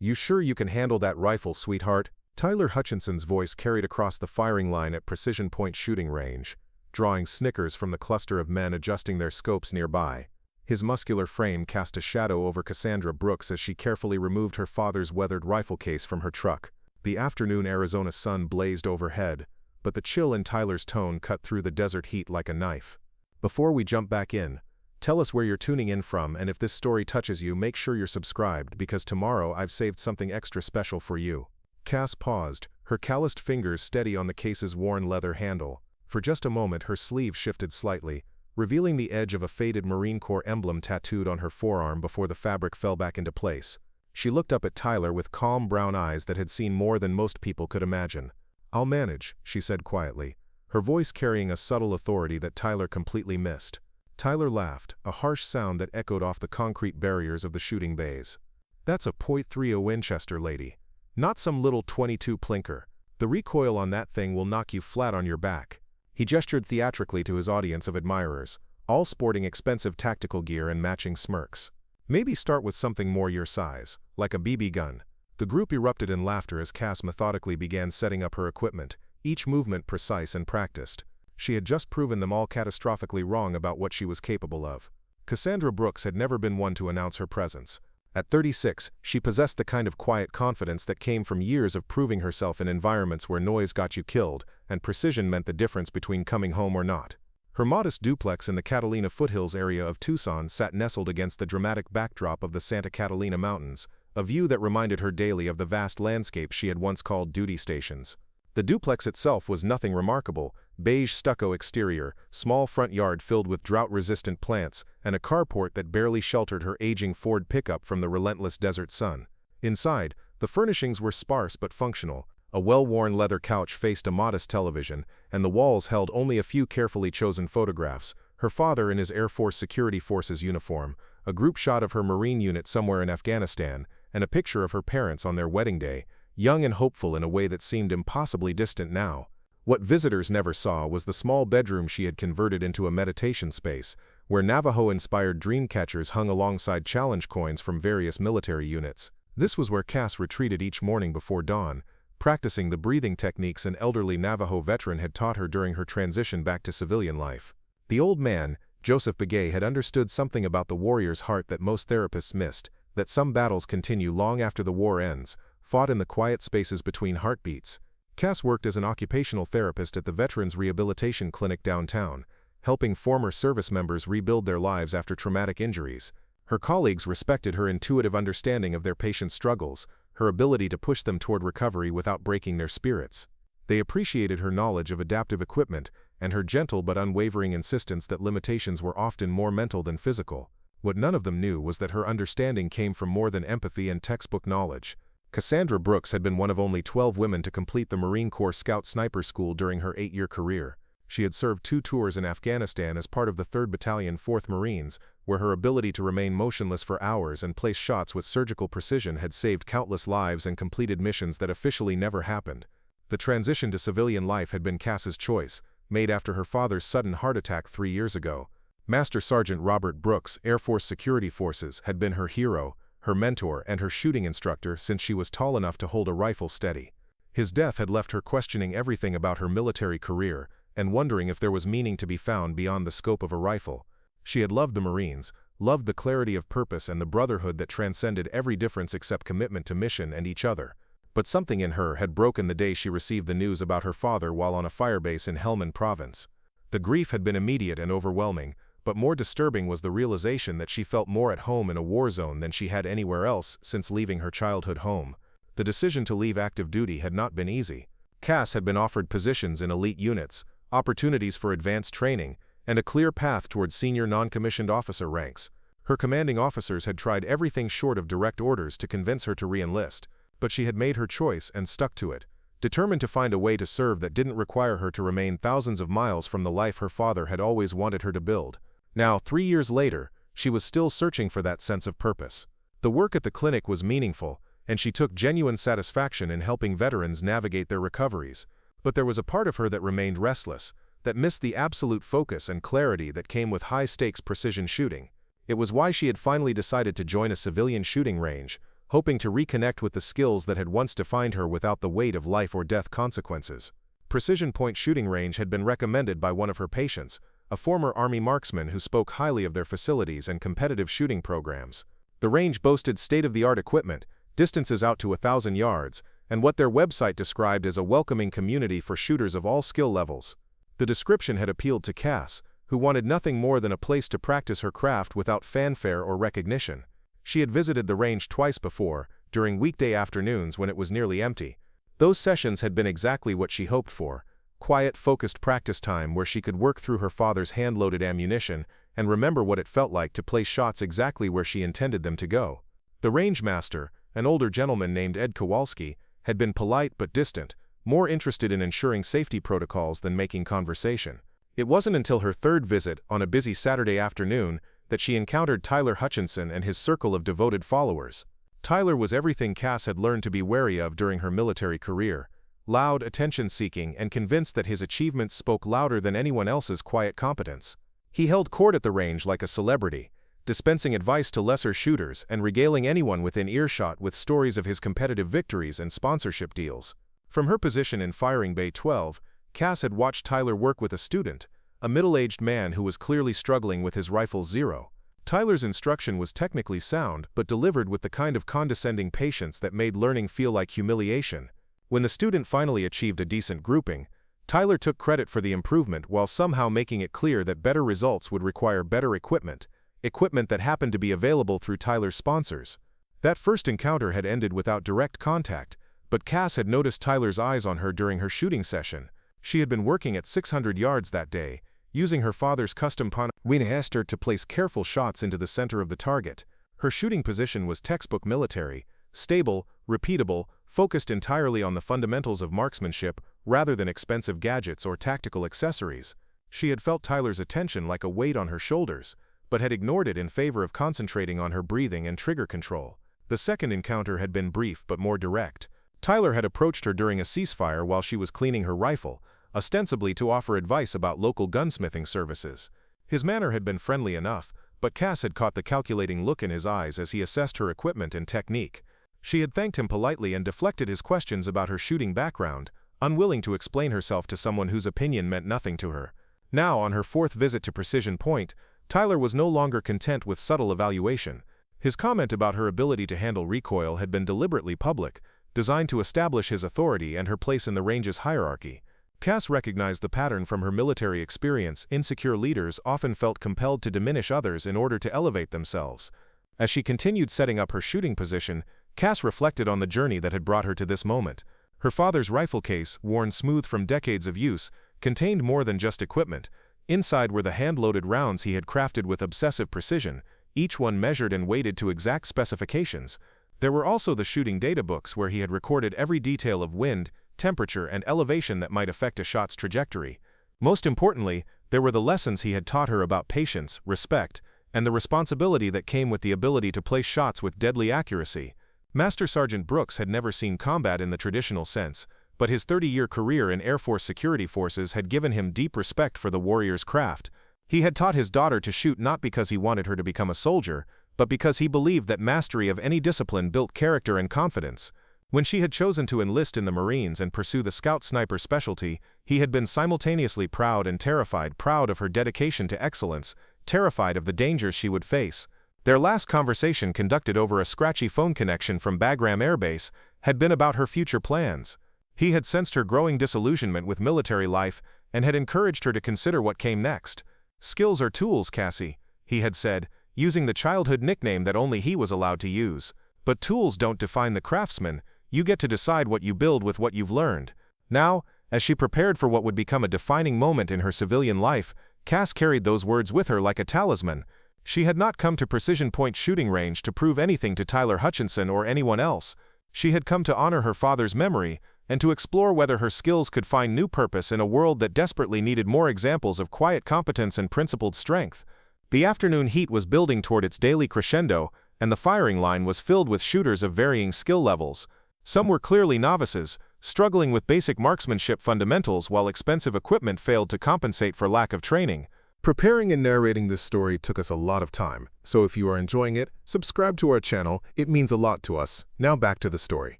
"You sure you can handle that rifle, sweetheart?" Tyler Hutchinson's voice carried across the firing line at precision point shooting range, drawing snickers from the cluster of men adjusting their scopes nearby. His muscular frame cast a shadow over Cassandra Brooks as she carefully removed her father's weathered rifle case from her truck. The afternoon Arizona sun blazed overhead, but the chill in Tyler's tone cut through the desert heat like a knife. "Before we jump back in, tell us where you're tuning in from, and if this story touches you, make sure you're subscribed, because tomorrow I've saved something extra special for you." Cass paused, her calloused fingers steady on the case's worn leather handle. For just a moment her sleeve shifted slightly, revealing the edge of a faded Marine Corps emblem tattooed on her forearm before the fabric fell back into place. She looked up at Tyler with calm brown eyes that had seen more than most people could imagine. "I'll manage," she said quietly, her voice carrying a subtle authority that Tyler completely missed. Tyler laughed, a harsh sound that echoed off the concrete barriers of the shooting bays. "That's a .30 Winchester, lady. Not some little .22 plinker. The recoil on that thing will knock you flat on your back." He gestured theatrically to his audience of admirers, all sporting expensive tactical gear and matching smirks. "Maybe start with something more your size, like a BB gun." The group erupted in laughter as Cass methodically began setting up her equipment, each movement precise and practiced. She had just proven them all catastrophically wrong about what she was capable of. Cassandra Brooks had never been one to announce her presence. At 36, she possessed the kind of quiet confidence that came from years of proving herself in environments where noise got you killed, and precision meant the difference between coming home or not. Her modest duplex in the Catalina foothills area of Tucson sat nestled against the dramatic backdrop of the Santa Catalina Mountains, a view that reminded her daily of the vast landscapes she had once called duty stations. The duplex itself was nothing remarkable: beige stucco exterior, small front yard filled with drought-resistant plants, and a carport that barely sheltered her aging Ford pickup from the relentless desert sun. Inside, the furnishings were sparse but functional. A well-worn leather couch faced a modest television, and the walls held only a few carefully chosen photographs: her father in his Air Force Security Forces uniform, a group shot of her Marine unit somewhere in Afghanistan, and a picture of her parents on their wedding day, young and hopeful in a way that seemed impossibly distant now. What visitors never saw was the small bedroom she had converted into a meditation space, where Navajo-inspired dream catchers hung alongside challenge coins from various military units. This was where Cass retreated each morning before dawn, practicing the breathing techniques an elderly Navajo veteran had taught her during her transition back to civilian life. The old man, Joseph Begay, had understood something about the warrior's heart that most therapists missed: that some battles continue long after the war ends, fought in the quiet spaces between heartbeats. Cass worked as an occupational therapist at the Veterans Rehabilitation Clinic downtown, helping former service members rebuild their lives after traumatic injuries. Her colleagues respected her intuitive understanding of their patients' struggles, her ability to push them toward recovery without breaking their spirits. They appreciated her knowledge of adaptive equipment and her gentle but unwavering insistence that limitations were often more mental than physical. What none of them knew was that her understanding came from more than empathy and textbook knowledge. Cassandra Brooks had been one of only 12 women to complete the Marine Corps Scout Sniper School during her 8-year career. She had served 2 tours in Afghanistan as part of the 3rd Battalion, 4th Marines, where her ability to remain motionless for hours and place shots with surgical precision had saved countless lives and completed missions that officially never happened. The transition to civilian life had been Cass's choice, made after her father's sudden heart attack 3 years ago. Master Sergeant Robert Brooks, Air Force Security Forces, had been her hero, her mentor, and her shooting instructor since she was tall enough to hold a rifle steady. His death had left her questioning everything about her military career and wondering if there was meaning to be found beyond the scope of a rifle. She had loved the Marines, loved the clarity of purpose and the brotherhood that transcended every difference except commitment to mission and each other. But something in her had broken the day she received the news about her father while on a firebase in Helmand Province. The grief had been immediate and overwhelming, but more disturbing was the realization that she felt more at home in a war zone than she had anywhere else since leaving her childhood home. The decision to leave active duty had not been easy. Cass had been offered positions in elite units, opportunities for advanced training, and a clear path towards senior non-commissioned officer ranks. Her commanding officers had tried everything short of direct orders to convince her to re-enlist, but she had made her choice and stuck to it, determined to find a way to serve that didn't require her to remain thousands of miles from the life her father had always wanted her to build. Now, 3 years later, she was still searching for that sense of purpose. The work at the clinic was meaningful, and she took genuine satisfaction in helping veterans navigate their recoveries. But there was a part of her that remained restless, that missed the absolute focus and clarity that came with high-stakes precision shooting. It was why she had finally decided to join a civilian shooting range, hoping to reconnect with the skills that had once defined her without the weight of life or death consequences. Precision Point Shooting Range had been recommended by one of her patients, a former Army marksman who spoke highly of their facilities and competitive shooting programs. The range boasted state-of-the-art equipment, distances out to 1,000 yards, and what their website described as a welcoming community for shooters of all skill levels. The description had appealed to Cass, who wanted nothing more than a place to practice her craft without fanfare or recognition. She had visited the range twice before, during weekday afternoons when it was nearly empty. Those sessions had been exactly what she hoped for: quiet, focused practice time where she could work through her father's hand-loaded ammunition and remember what it felt like to place shots exactly where she intended them to go. The range master, an older gentleman named Ed Kowalski, had been polite but distant, more interested in ensuring safety protocols than making conversation. It wasn't until her third visit, on a busy Saturday afternoon, that she encountered Tyler Hutchinson and his circle of devoted followers. Tyler was everything Cass had learned to be wary of during her military career: loud, attention-seeking, and convinced that his achievements spoke louder than anyone else's quiet competence. He held court at the range like a celebrity, dispensing advice to lesser shooters and regaling anyone within earshot with stories of his competitive victories and sponsorship deals. From her position in Firing Bay 12, Cass had watched Tyler work with a student, a middle-aged man who was clearly struggling with his rifle Zero. Tyler's instruction was technically sound, but delivered with the kind of condescending patience that made learning feel like humiliation. When the student finally achieved a decent grouping, Tyler took credit for the improvement while somehow making it clear that better results would require better equipment that happened to be available through Tyler's sponsors. That first encounter had ended without direct contact, but Cass had noticed Tyler's eyes on her during her shooting session. She had been working at 600 yards that day, using her father's custom Winchester to place careful shots into the center of the target. Her shooting position was textbook military, stable, repeatable, focused entirely on the fundamentals of marksmanship rather than expensive gadgets or tactical accessories. She had felt Tyler's attention like a weight on her shoulders, but had ignored it in favor of concentrating on her breathing and trigger control. The second encounter had been brief but more direct. Tyler had approached her during a ceasefire while she was cleaning her rifle, ostensibly to offer advice about local gunsmithing services. His manner had been friendly enough, but Cass had caught the calculating look in his eyes as he assessed her equipment and technique. She had thanked him politely and deflected his questions about her shooting background, unwilling to explain herself to someone whose opinion meant nothing to her. Now, on her fourth visit to Precision Point, Tyler was no longer content with subtle evaluation. His comment about her ability to handle recoil had been deliberately public, designed to establish his authority and her place in the range's hierarchy. Cass recognized the pattern from her military experience. Insecure leaders often felt compelled to diminish others in order to elevate themselves. As she continued setting up her shooting position, Cass reflected on the journey that had brought her to this moment. Her father's rifle case, worn smooth from decades of use, contained more than just equipment. Inside were the hand-loaded rounds he had crafted with obsessive precision, each one measured and weighted to exact specifications. There were also the shooting data books where he had recorded every detail of wind, temperature, and elevation that might affect a shot's trajectory. Most importantly, there were the lessons he had taught her about patience, respect, and the responsibility that came with the ability to place shots with deadly accuracy. Master Sergeant Brooks had never seen combat in the traditional sense, but his 30-year career in Air Force security forces had given him deep respect for the warrior's craft. He had taught his daughter to shoot not because he wanted her to become a soldier, but because he believed that mastery of any discipline built character and confidence. When she had chosen to enlist in the Marines and pursue the scout sniper specialty, he had been simultaneously proud and terrified, proud of her dedication to excellence, terrified of the dangers she would face. Their last conversation, conducted over a scratchy phone connection from Bagram Air Base, had been about her future plans. He had sensed her growing disillusionment with military life and had encouraged her to consider what came next. "Skills are tools, Cassie," he had said, using the childhood nickname that only he was allowed to use. "But tools don't define the craftsman. You get to decide what you build with what you've learned." Now, as she prepared for what would become a defining moment in her civilian life, Cass carried those words with her like a talisman. She had not come to Precision Point Shooting Range to prove anything to Tyler Hutchinson or anyone else. She had come to honor her father's memory and to explore whether her skills could find new purpose in a world that desperately needed more examples of quiet competence and principled strength. The afternoon heat was building toward its daily crescendo, and the firing line was filled with shooters of varying skill levels. Some were clearly novices, struggling with basic marksmanship fundamentals while expensive equipment failed to compensate for lack of training. Preparing and narrating this story took us a lot of time, so if you are enjoying it, subscribe to our channel, it means a lot to us. Now back to the story.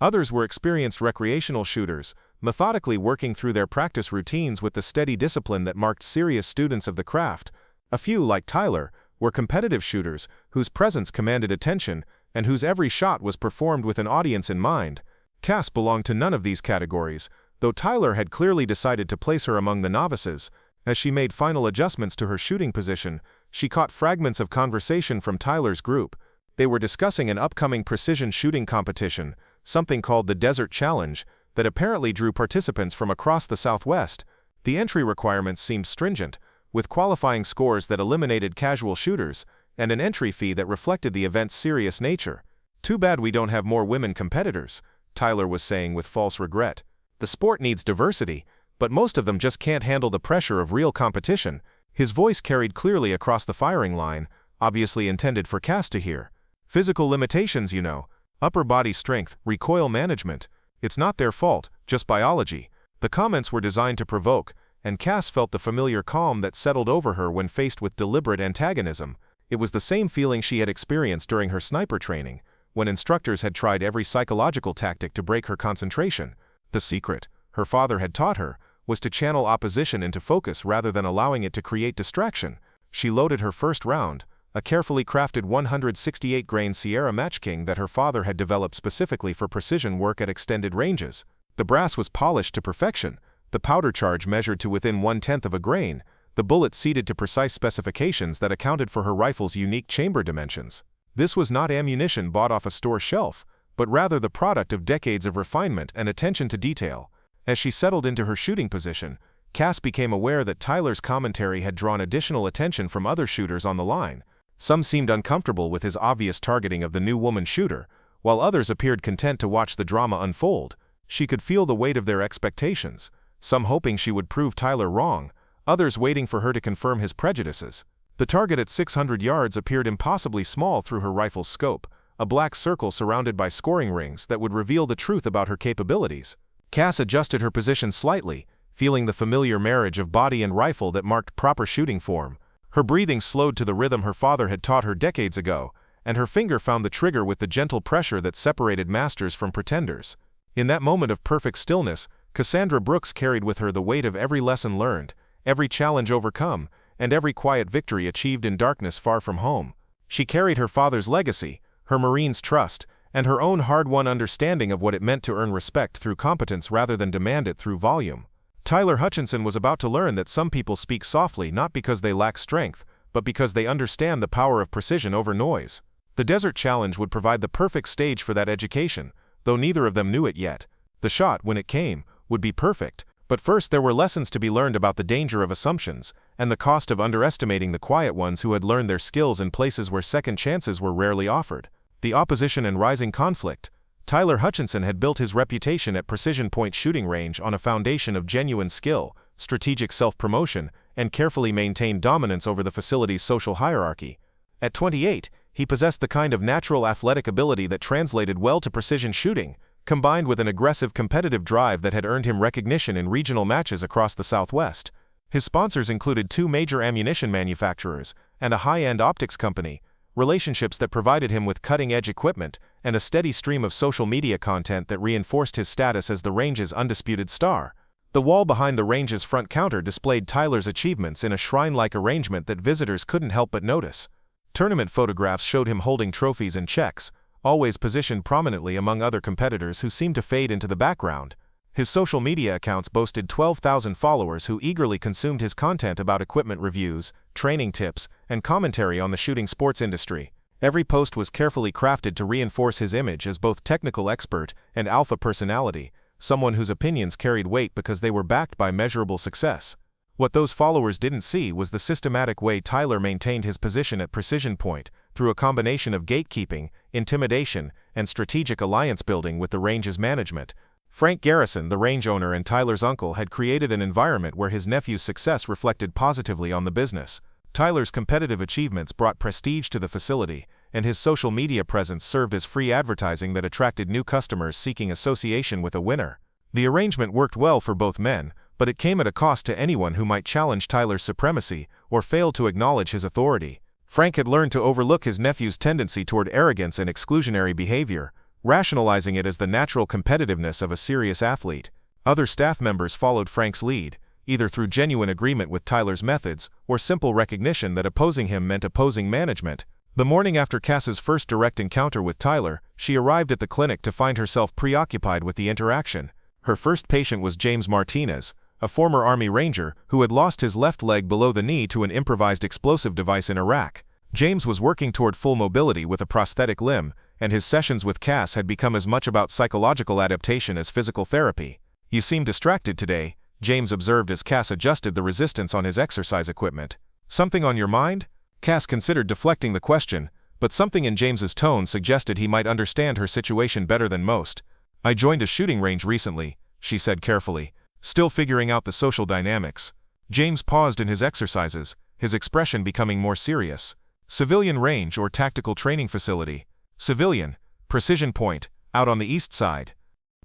Others were experienced recreational shooters, methodically working through their practice routines with the steady discipline that marked serious students of the craft. A few, like Tyler, were competitive shooters, whose presence commanded attention, and whose every shot was performed with an audience in mind. Cass belonged to none of these categories, though Tyler had clearly decided to place her among the novices. As she made final adjustments to her shooting position, she caught fragments of conversation from Tyler's group. They were discussing an upcoming precision shooting competition, something called the Desert Challenge, that apparently drew participants from across the Southwest. The entry requirements seemed stringent, with qualifying scores that eliminated casual shooters, and an entry fee that reflected the event's serious nature. "Too bad we don't have more women competitors," Tyler was saying with false regret. "The sport needs diversity, but most of them just can't handle the pressure of real competition." His voice carried clearly across the firing line, obviously intended for Cass to hear. "Physical limitations, you know. Upper body strength, recoil management. It's not their fault, just biology." The comments were designed to provoke, and Cass felt the familiar calm that settled over her when faced with deliberate antagonism. It was the same feeling she had experienced during her sniper training, when instructors had tried every psychological tactic to break her concentration. The secret, her father had taught her, was to channel opposition into focus rather than allowing it to create distraction. She loaded her first round, a carefully crafted 168-grain Sierra Match King that her father had developed specifically for precision work at extended ranges. The brass was polished to perfection, the powder charge measured to within 1/10 of a grain, the bullet seated to precise specifications that accounted for her rifle's unique chamber dimensions. This was not ammunition bought off a store shelf, but rather the product of decades of refinement and attention to detail. As she settled into her shooting position, Cass became aware that Tyler's commentary had drawn additional attention from other shooters on the line. Some seemed uncomfortable with his obvious targeting of the new woman shooter, while others appeared content to watch the drama unfold. She could feel the weight of their expectations, some hoping she would prove Tyler wrong, others waiting for her to confirm his prejudices. The target at 600 yards appeared impossibly small through her rifle's scope, a black circle surrounded by scoring rings that would reveal the truth about her capabilities. Cass adjusted her position slightly, feeling the familiar marriage of body and rifle that marked proper shooting form. Her breathing slowed to the rhythm her father had taught her decades ago, and her finger found the trigger with the gentle pressure that separated masters from pretenders. In that moment of perfect stillness, Cassandra Brooks carried with her the weight of every lesson learned, every challenge overcome, and every quiet victory achieved in darkness far from home. She carried her father's legacy, her Marine's trust, and her own hard-won understanding of what it meant to earn respect through competence rather than demand it through volume. Tyler Hutchinson was about to learn that some people speak softly not because they lack strength, but because they understand the power of precision over noise. The Desert Challenge would provide the perfect stage for that education, though neither of them knew it yet. The shot, when it came, would be perfect, but first there were lessons to be learned about the danger of assumptions, and the cost of underestimating the quiet ones who had learned their skills in places where second chances were rarely offered. The opposition and rising conflict. Tyler Hutchinson had built his reputation at precision point shooting range on a foundation of genuine skill, strategic self-promotion, and carefully maintained dominance over the facility's social hierarchy. At 28, he possessed the kind of natural athletic ability that translated well to precision shooting, combined with an aggressive competitive drive that had earned him recognition in regional matches across the Southwest. His sponsors included 2 major ammunition manufacturers and a high-end optics company, relationships that provided him with cutting-edge equipment, and a steady stream of social media content that reinforced his status as the range's undisputed star. The wall behind the range's front counter displayed Tyler's achievements in a shrine-like arrangement that visitors couldn't help but notice. Tournament photographs showed him holding trophies and checks, always positioned prominently among other competitors who seemed to fade into the background. His social media accounts boasted 12,000 followers who eagerly consumed his content about equipment reviews, training tips, and commentary on the shooting sports industry. Every post was carefully crafted to reinforce his image as both technical expert and alpha personality, someone whose opinions carried weight because they were backed by measurable success. What those followers didn't see was the systematic way Tyler maintained his position at precision point, through a combination of gatekeeping, intimidation, and strategic alliance building with the range's management. Frank Garrison, the range owner and Tyler's uncle, had created an environment where his nephew's success reflected positively on the business. Tyler's competitive achievements brought prestige to the facility, and his social media presence served as free advertising that attracted new customers seeking association with a winner. The arrangement worked well for both men, but it came at a cost to anyone who might challenge Tyler's supremacy or fail to acknowledge his authority. Frank had learned to overlook his nephew's tendency toward arrogance and exclusionary behavior, rationalizing it as the natural competitiveness of a serious athlete. Other staff members followed Frank's lead, either through genuine agreement with Tyler's methods or simple recognition that opposing him meant opposing management. The morning after Cass's first direct encounter with Tyler, she arrived at the clinic to find herself preoccupied with the interaction. Her first patient was James Martinez, a former Army Ranger who had lost his left leg below the knee to an improvised explosive device in Iraq. James was working toward full mobility with a prosthetic limb, and his sessions with Cass had become as much about psychological adaptation as physical therapy. "You seem distracted today," James observed as Cass adjusted the resistance on his exercise equipment. "Something on your mind?" Cass considered deflecting the question, but something in James's tone suggested he might understand her situation better than most. "I joined a shooting range recently," she said carefully, still figuring out the social dynamics. James paused in his exercises, his expression becoming more serious. "Civilian range or tactical training facility?" "Civilian. Precision Point, out on the east side."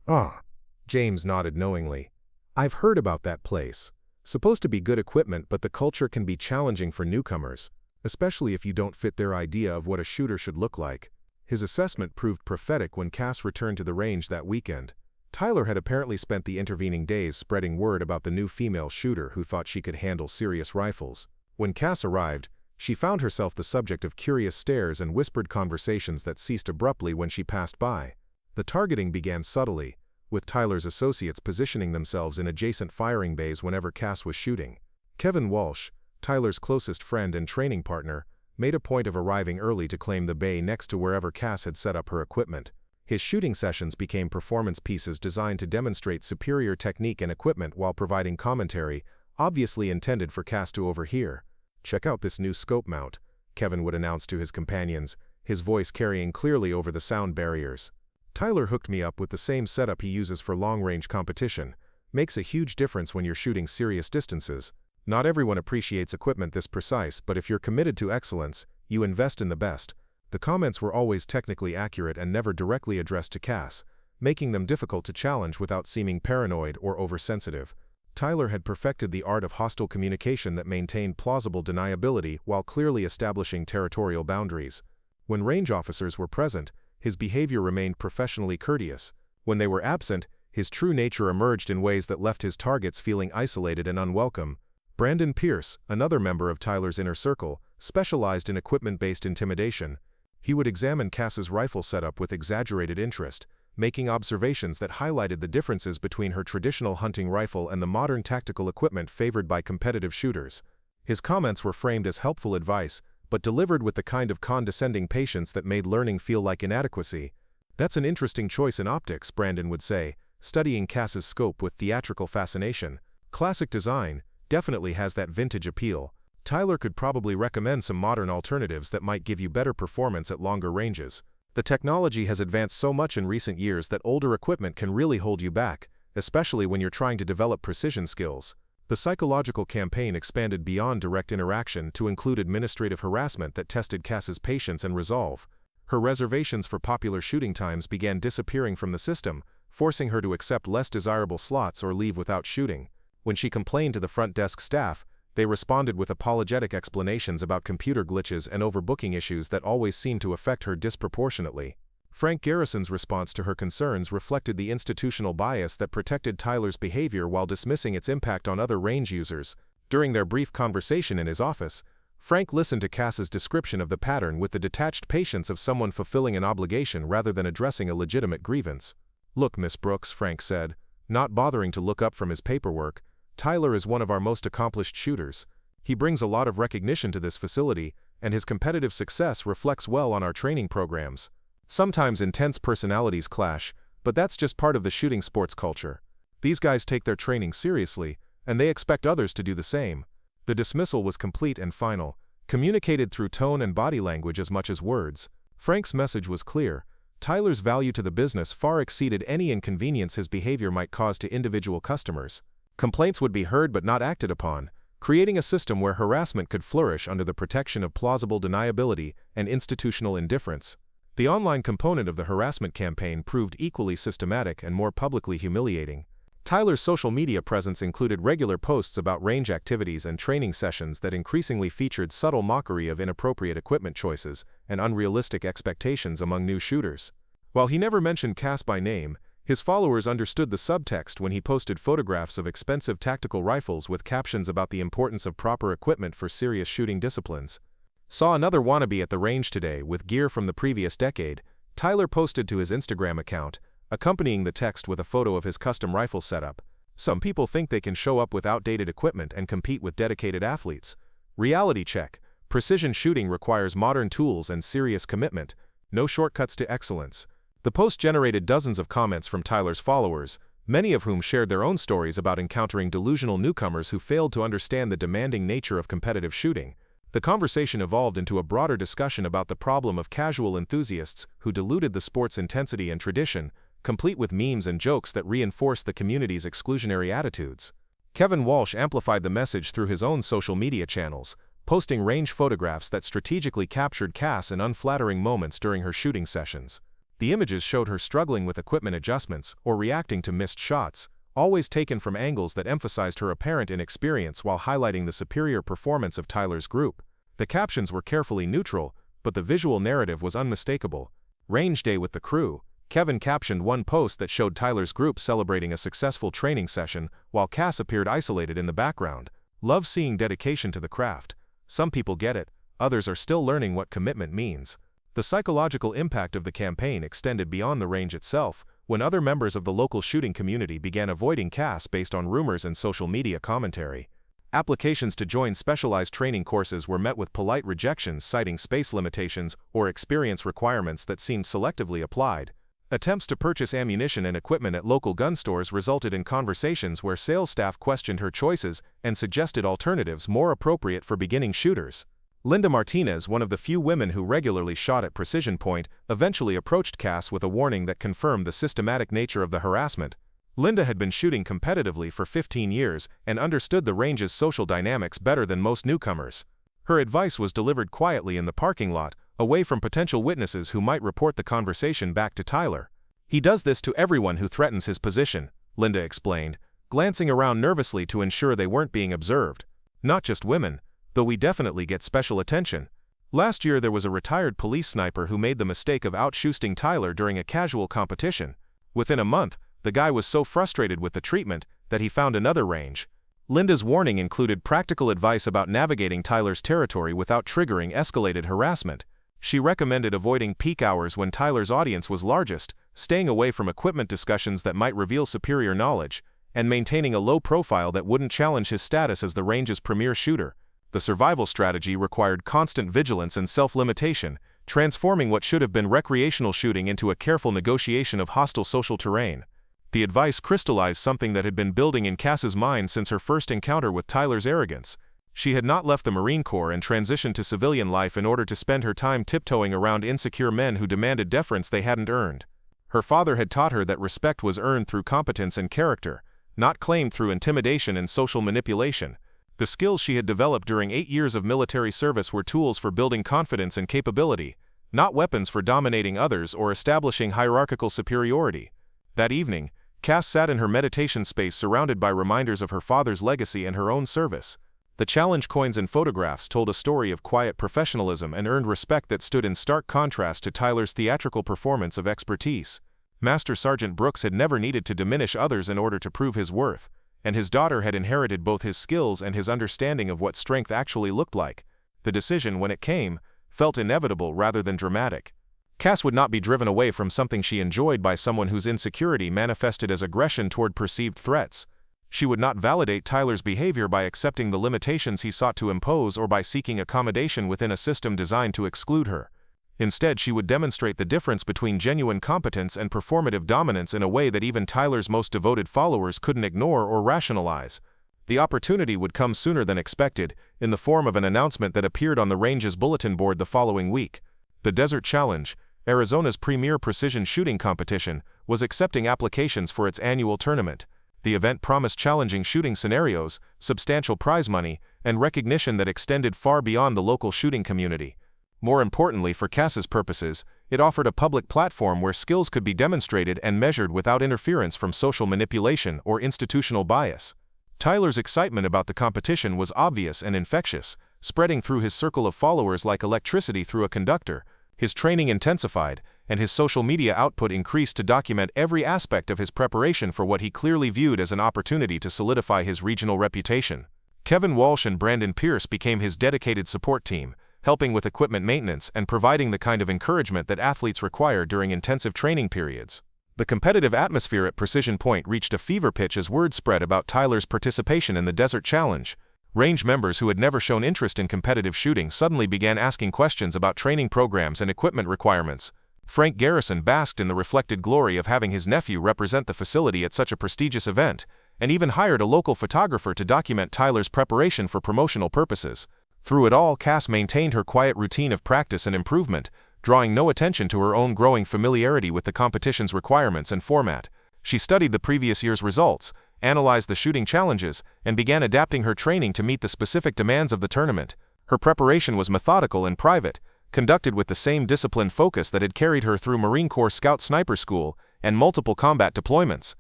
Ah, James nodded knowingly. "I've heard about that place. Supposed to be good equipment, but the culture can be challenging for newcomers, especially if you don't fit their idea of what a shooter should look like." His assessment proved prophetic when Cass returned to the range that weekend. Tyler had apparently spent the intervening days spreading word about the new female shooter who thought she could handle serious rifles. When Cass arrived, she found herself the subject of curious stares and whispered conversations that ceased abruptly when she passed by. The targeting began subtly, with Tyler's associates positioning themselves in adjacent firing bays whenever Cass was shooting. Kevin Walsh, Tyler's closest friend and training partner, made a point of arriving early to claim the bay next to wherever Cass had set up her equipment. His shooting sessions became performance pieces designed to demonstrate superior technique and equipment while providing commentary, obviously intended for Cass to overhear. "Check out this new scope mount," Kevin would announce to his companions, his voice carrying clearly over the sound barriers. "Tyler hooked me up with the same setup he uses for long-range competition. Makes a huge difference when you're shooting serious distances. Not everyone appreciates equipment this precise, but if you're committed to excellence, you invest in the best." The comments were always technically accurate and never directly addressed to Cass, making them difficult to challenge without seeming paranoid or oversensitive. Tyler had perfected the art of hostile communication that maintained plausible deniability while clearly establishing territorial boundaries. When range officers were present, his behavior remained professionally courteous. When they were absent, his true nature emerged in ways that left his targets feeling isolated and unwelcome. Brandon Pierce, another member of Tyler's inner circle, specialized in equipment-based intimidation. He would examine Cass's rifle setup with exaggerated interest, making observations that highlighted the differences between her traditional hunting rifle and the modern tactical equipment favored by competitive shooters. His comments were framed as helpful advice, but delivered with the kind of condescending patience that made learning feel like inadequacy. "That's an interesting choice in optics," Brandon would say, studying Cass's scope with theatrical fascination. "Classic design, definitely has that vintage appeal. Tyler could probably recommend some modern alternatives that might give you better performance at longer ranges. The technology has advanced so much in recent years that older equipment can really hold you back, especially when you're trying to develop precision skills." The psychological campaign expanded beyond direct interaction to include administrative harassment that tested Cass's patience and resolve. Her reservations for popular shooting times began disappearing from the system, forcing her to accept less desirable slots or leave without shooting. When she complained to the front desk staff, they responded with apologetic explanations about computer glitches and overbooking issues that always seemed to affect her disproportionately. Frank Garrison's response to her concerns reflected the institutional bias that protected Tyler's behavior while dismissing its impact on other range users. During their brief conversation in his office, Frank listened to Cass's description of the pattern with the detached patience of someone fulfilling an obligation rather than addressing a legitimate grievance. "Look, Miss Brooks," Frank said, not bothering to look up from his paperwork, "Tyler is one of our most accomplished shooters. He brings a lot of recognition to this facility, and his competitive success reflects well on our training programs. Sometimes intense personalities clash, but that's just part of the shooting sports culture. These guys take their training seriously, and they expect others to do the same." The dismissal was complete and final, communicated through tone and body language as much as words. Frank's message was clear. Tyler's value to the business far exceeded any inconvenience his behavior might cause to individual customers. Complaints would be heard but not acted upon, creating a system where harassment could flourish under the protection of plausible deniability and institutional indifference. The online component of the harassment campaign proved equally systematic and more publicly humiliating. Tyler's social media presence included regular posts about range activities and training sessions that increasingly featured subtle mockery of inappropriate equipment choices and unrealistic expectations among new shooters. While he never mentioned Cass by name, his followers understood the subtext when he posted photographs of expensive tactical rifles with captions about the importance of proper equipment for serious shooting disciplines. Saw another wannabe at the range today with gear from the previous decade, Tyler posted to his Instagram account, accompanying the text with a photo of his custom rifle setup. Some people think they can show up with outdated equipment and compete with dedicated athletes. Reality check. Precision shooting requires modern tools and serious commitment. No shortcuts to excellence. The post generated dozens of comments from Tyler's followers, many of whom shared their own stories about encountering delusional newcomers who failed to understand the demanding nature of competitive shooting. The conversation evolved into a broader discussion about the problem of casual enthusiasts who diluted the sport's intensity and tradition, complete with memes and jokes that reinforced the community's exclusionary attitudes. Kevin Walsh amplified the message through his own social media channels, posting range photographs that strategically captured Cass in unflattering moments during her shooting sessions. The images showed her struggling with equipment adjustments or reacting to missed shots, always taken from angles that emphasized her apparent inexperience while highlighting the superior performance of Tyler's group. The captions were carefully neutral, but the visual narrative was unmistakable. Range day with the crew. Kevin captioned one post that showed Tyler's group celebrating a successful training session while Cass appeared isolated in the background. Love seeing dedication to the craft. Some people get it, others are still learning what commitment means. The psychological impact of the campaign extended beyond the range itself, when other members of the local shooting community began avoiding Cass based on rumors and social media commentary. Applications to join specialized training courses were met with polite rejections citing space limitations or experience requirements that seemed selectively applied. Attempts to purchase ammunition and equipment at local gun stores resulted in conversations where sales staff questioned her choices and suggested alternatives more appropriate for beginning shooters. Linda Martinez, one of the few women who regularly shot at Precision Point, eventually approached Cass with a warning that confirmed the systematic nature of the harassment. Linda had been shooting competitively for 15 years and understood the range's social dynamics better than most newcomers. Her advice was delivered quietly in the parking lot, away from potential witnesses who might report the conversation back to Tyler. "He does this to everyone who threatens his position," Linda explained, glancing around nervously to ensure they weren't being observed. "Not just women, though we definitely get special attention. Last year there was a retired police sniper who made the mistake of out-shooting Tyler during a casual competition. Within a month, the guy was so frustrated with the treatment that he found another range." Linda's warning included practical advice about navigating Tyler's territory without triggering escalated harassment. She recommended avoiding peak hours when Tyler's audience was largest, staying away from equipment discussions that might reveal superior knowledge, and maintaining a low profile that wouldn't challenge his status as the range's premier shooter. The survival strategy required constant vigilance and self-limitation, transforming what should have been recreational shooting into a careful negotiation of hostile social terrain. The advice crystallized something that had been building in Cass's mind since her first encounter with Tyler's arrogance. She had not left the Marine Corps and transitioned to civilian life in order to spend her time tiptoeing around insecure men who demanded deference they hadn't earned. Her father had taught her that respect was earned through competence and character, not claimed through intimidation and social manipulation. The skills she had developed during 8 years of military service were tools for building confidence and capability, not weapons for dominating others or establishing hierarchical superiority. That evening, Cass sat in her meditation space surrounded by reminders of her father's legacy and her own service. The challenge coins and photographs told a story of quiet professionalism and earned respect that stood in stark contrast to Tyler's theatrical performance of expertise. Master Sergeant Brooks had never needed to diminish others in order to prove his worth, and his daughter had inherited both his skills and his understanding of what strength actually looked like. The decision, when it came, felt inevitable rather than dramatic. Cass would not be driven away from something she enjoyed by someone whose insecurity manifested as aggression toward perceived threats. She would not validate Tyler's behavior by accepting the limitations he sought to impose or by seeking accommodation within a system designed to exclude her. Instead, she would demonstrate the difference between genuine competence and performative dominance in a way that even Tyler's most devoted followers couldn't ignore or rationalize. The opportunity would come sooner than expected, in the form of an announcement that appeared on the range's bulletin board the following week. The Desert Challenge, Arizona's premier precision shooting competition, was accepting applications for its annual tournament. The event promised challenging shooting scenarios, substantial prize money, and recognition that extended far beyond the local shooting community. More importantly for Cass's purposes, it offered a public platform where skills could be demonstrated and measured without interference from social manipulation or institutional bias. Tyler's excitement about the competition was obvious and infectious, spreading through his circle of followers like electricity through a conductor. His training intensified, and his social media output increased to document every aspect of his preparation for what he clearly viewed as an opportunity to solidify his regional reputation. Kevin Walsh and Brandon Pierce became his dedicated support team, helping with equipment maintenance and providing the kind of encouragement that athletes require during intensive training periods. The competitive atmosphere at Precision Point reached a fever pitch as word spread about Tyler's participation in the Desert Challenge. Range members who had never shown interest in competitive shooting suddenly began asking questions about training programs and equipment requirements. Frank Garrison basked in the reflected glory of having his nephew represent the facility at such a prestigious event, and even hired a local photographer to document Tyler's preparation for promotional purposes. Through it all, Cass maintained her quiet routine of practice and improvement, drawing no attention to her own growing familiarity with the competition's requirements and format. She studied the previous year's results, analyzed the shooting challenges, and began adapting her training to meet the specific demands of the tournament. Her preparation was methodical and private, conducted with the same disciplined focus that had carried her through Marine Corps Scout Sniper School and multiple combat deployments.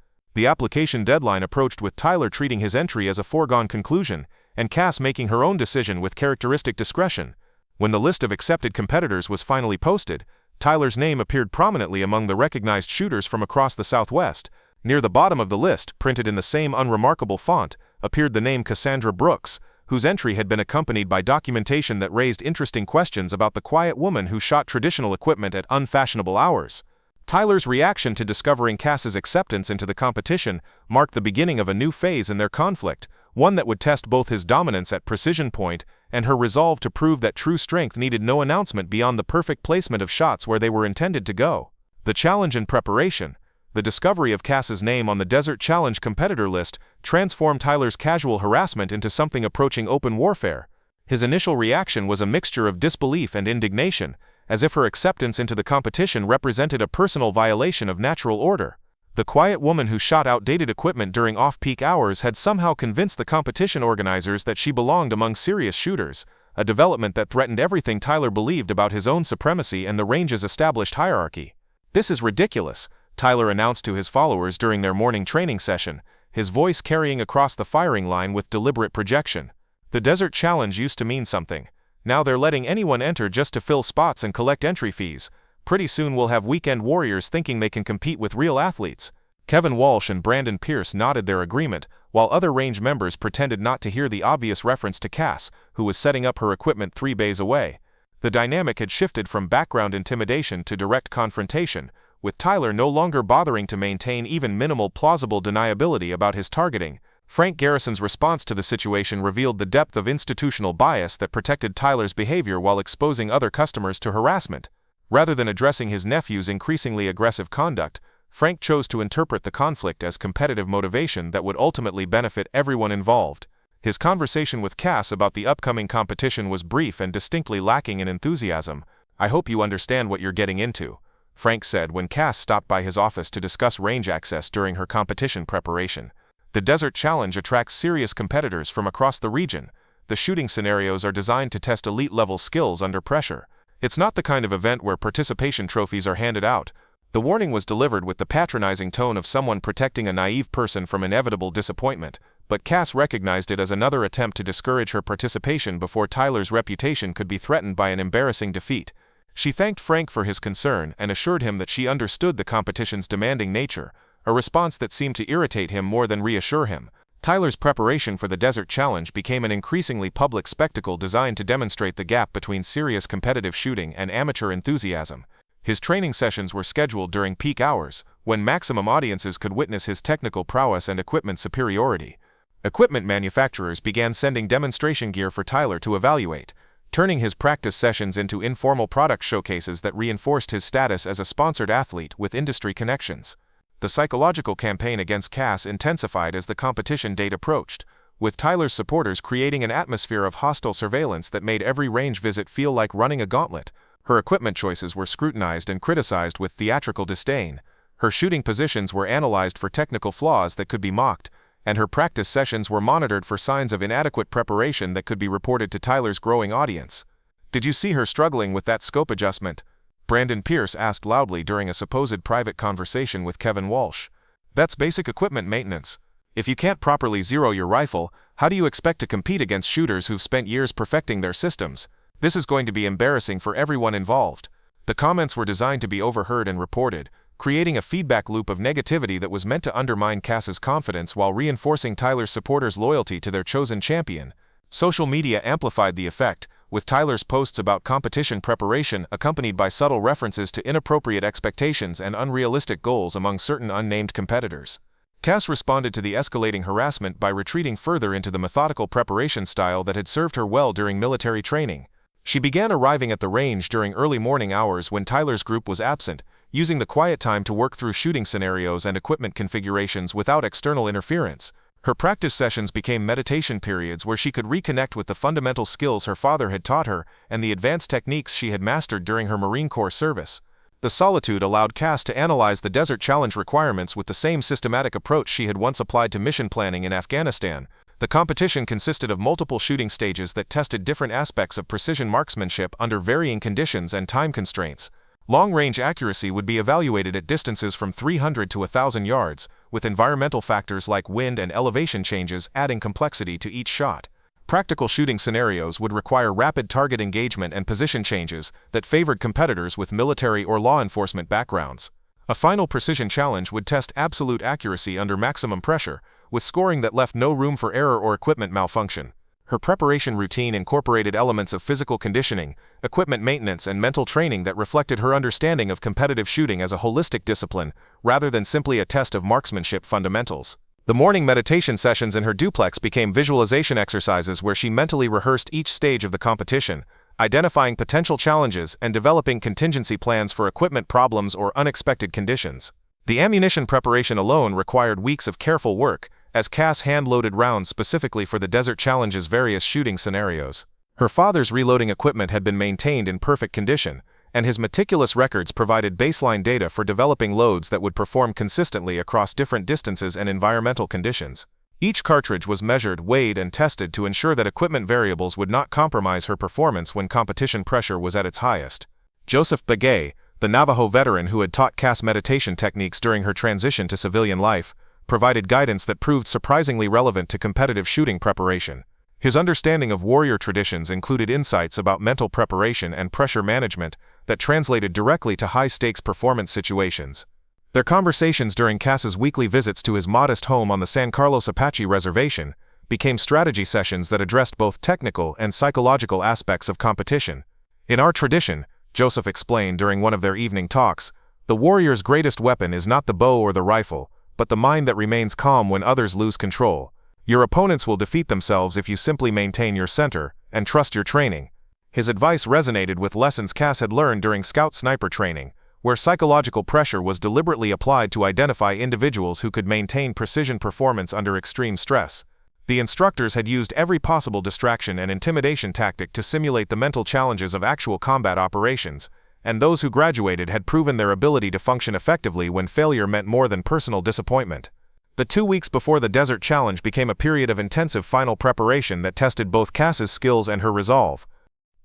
The application deadline approached with Tyler treating his entry as a foregone conclusion, and Cass making her own decision with characteristic discretion. When the list of accepted competitors was finally posted, Tyler's name appeared prominently among the recognized shooters from across the Southwest. Near the bottom of the list, printed in the same unremarkable font, appeared the name Cassandra Brooks, whose entry had been accompanied by documentation that raised interesting questions about the quiet woman who shot traditional equipment at unfashionable hours. Tyler's reaction to discovering Cass's acceptance into the competition marked the beginning of a new phase in their conflict, one that would test both his dominance at Precision Point and her resolve to prove that true strength needed no announcement beyond the perfect placement of shots where they were intended to go. The challenge and preparation. The discovery of Cass's name on the Desert Challenge competitor list transformed Tyler's casual harassment into something approaching open warfare. His initial reaction was a mixture of disbelief and indignation, as if her acceptance into the competition represented a personal violation of natural order. The quiet woman who shot outdated equipment during off-peak hours had somehow convinced the competition organizers that she belonged among serious shooters, a development that threatened everything Tyler believed about his own supremacy and the range's established hierarchy. "This is ridiculous," Tyler announced to his followers during their morning training session, his voice carrying across the firing line with deliberate projection. "The Desert Challenge used to mean something. Now they're letting anyone enter just to fill spots and collect entry fees. Pretty soon we'll have weekend warriors thinking they can compete with real athletes." Kevin Walsh and Brandon Pierce nodded their agreement, while other range members pretended not to hear the obvious reference to Cass, who was setting up her equipment 3 bays away. The dynamic had shifted from background intimidation to direct confrontation, with Tyler no longer bothering to maintain even minimal plausible deniability about his targeting. Frank Garrison's response to the situation revealed the depth of institutional bias that protected Tyler's behavior while exposing other customers to harassment. Rather than addressing his nephew's increasingly aggressive conduct, Frank chose to interpret the conflict as competitive motivation that would ultimately benefit everyone involved. His conversation with Cass about the upcoming competition was brief and distinctly lacking in enthusiasm. "I hope you understand what you're getting into," Frank said when Cass stopped by his office to discuss range access during her competition preparation. "The Desert Challenge attracts serious competitors from across the region. The shooting scenarios are designed to test elite-level skills under pressure. It's not the kind of event where participation trophies are handed out." The warning was delivered with the patronizing tone of someone protecting a naive person from inevitable disappointment, but Cass recognized it as another attempt to discourage her participation before Tyler's reputation could be threatened by an embarrassing defeat. She thanked Frank for his concern and assured him that she understood the competition's demanding nature, a response that seemed to irritate him more than reassure him. Tyler's preparation for the Desert Challenge became an increasingly public spectacle designed to demonstrate the gap between serious competitive shooting and amateur enthusiasm. His training sessions were scheduled during peak hours, when maximum audiences could witness his technical prowess and equipment superiority. Equipment manufacturers began sending demonstration gear for Tyler to evaluate, turning his practice sessions into informal product showcases that reinforced his status as a sponsored athlete with industry connections. The psychological campaign against Cass intensified as the competition date approached, with Tyler's supporters creating an atmosphere of hostile surveillance that made every range visit feel like running a gauntlet. Her equipment choices were scrutinized and criticized with theatrical disdain. Her shooting positions were analyzed for technical flaws that could be mocked, and her practice sessions were monitored for signs of inadequate preparation that could be reported to Tyler's growing audience. "Did you see her struggling with that scope adjustment?" Brandon Pierce asked loudly during a supposed private conversation with Kevin Walsh. "That's basic equipment maintenance. If you can't properly zero your rifle, how do you expect to compete against shooters who've spent years perfecting their systems? This is going to be embarrassing for everyone involved." The comments were designed to be overheard and reported, creating a feedback loop of negativity that was meant to undermine Cass's confidence while reinforcing Tyler's supporters' loyalty to their chosen champion. Social media amplified the effect, with Tyler's posts about competition preparation accompanied by subtle references to inappropriate expectations and unrealistic goals among certain unnamed competitors. Cass responded to the escalating harassment by retreating further into the methodical preparation style that had served her well during military training. She began arriving at the range during early morning hours when Tyler's group was absent, using the quiet time to work through shooting scenarios and equipment configurations without external interference. Her practice sessions became meditation periods where she could reconnect with the fundamental skills her father had taught her and the advanced techniques she had mastered during her Marine Corps service. The solitude allowed Cass to analyze the Desert Challenge requirements with the same systematic approach she had once applied to mission planning in Afghanistan. The competition consisted of multiple shooting stages that tested different aspects of precision marksmanship under varying conditions and time constraints. Long-range accuracy would be evaluated at distances from 300 to 1,000 yards, with environmental factors like wind and elevation changes adding complexity to each shot. Practical shooting scenarios would require rapid target engagement and position changes that favored competitors with military or law enforcement backgrounds. A final precision challenge would test absolute accuracy under maximum pressure, with scoring that left no room for error or equipment malfunction. Her preparation routine incorporated elements of physical conditioning, equipment maintenance, and mental training that reflected her understanding of competitive shooting as a holistic discipline, rather than simply a test of marksmanship fundamentals. The morning meditation sessions in her duplex became visualization exercises where she mentally rehearsed each stage of the competition, identifying potential challenges and developing contingency plans for equipment problems or unexpected conditions. The ammunition preparation alone required weeks of careful work, as Cass hand-loaded rounds specifically for the Desert Challenge's various shooting scenarios. Her father's reloading equipment had been maintained in perfect condition, and his meticulous records provided baseline data for developing loads that would perform consistently across different distances and environmental conditions. Each cartridge was measured, weighed, and tested to ensure that equipment variables would not compromise her performance when competition pressure was at its highest. Joseph Begay, the Navajo veteran who had taught Cass meditation techniques during her transition to civilian life, provided guidance that proved surprisingly relevant to competitive shooting preparation. His understanding of warrior traditions included insights about mental preparation and pressure management that translated directly to high-stakes performance situations. Their conversations during Cass's weekly visits to his modest home on the San Carlos Apache Reservation became strategy sessions that addressed both technical and psychological aspects of competition. "In our tradition," Joseph explained during one of their evening talks, "the warrior's greatest weapon is not the bow or the rifle, but the mind that remains calm when others lose control. Your opponents will defeat themselves if you simply maintain your center and trust your training." His advice resonated with lessons Cass had learned during scout sniper training, where psychological pressure was deliberately applied to identify individuals who could maintain precision performance under extreme stress. The instructors had used every possible distraction and intimidation tactic to simulate the mental challenges of actual combat operations, and those who graduated had proven their ability to function effectively when failure meant more than personal disappointment. The 2 weeks before the Desert Challenge became a period of intensive final preparation that tested both Cass's skills and her resolve.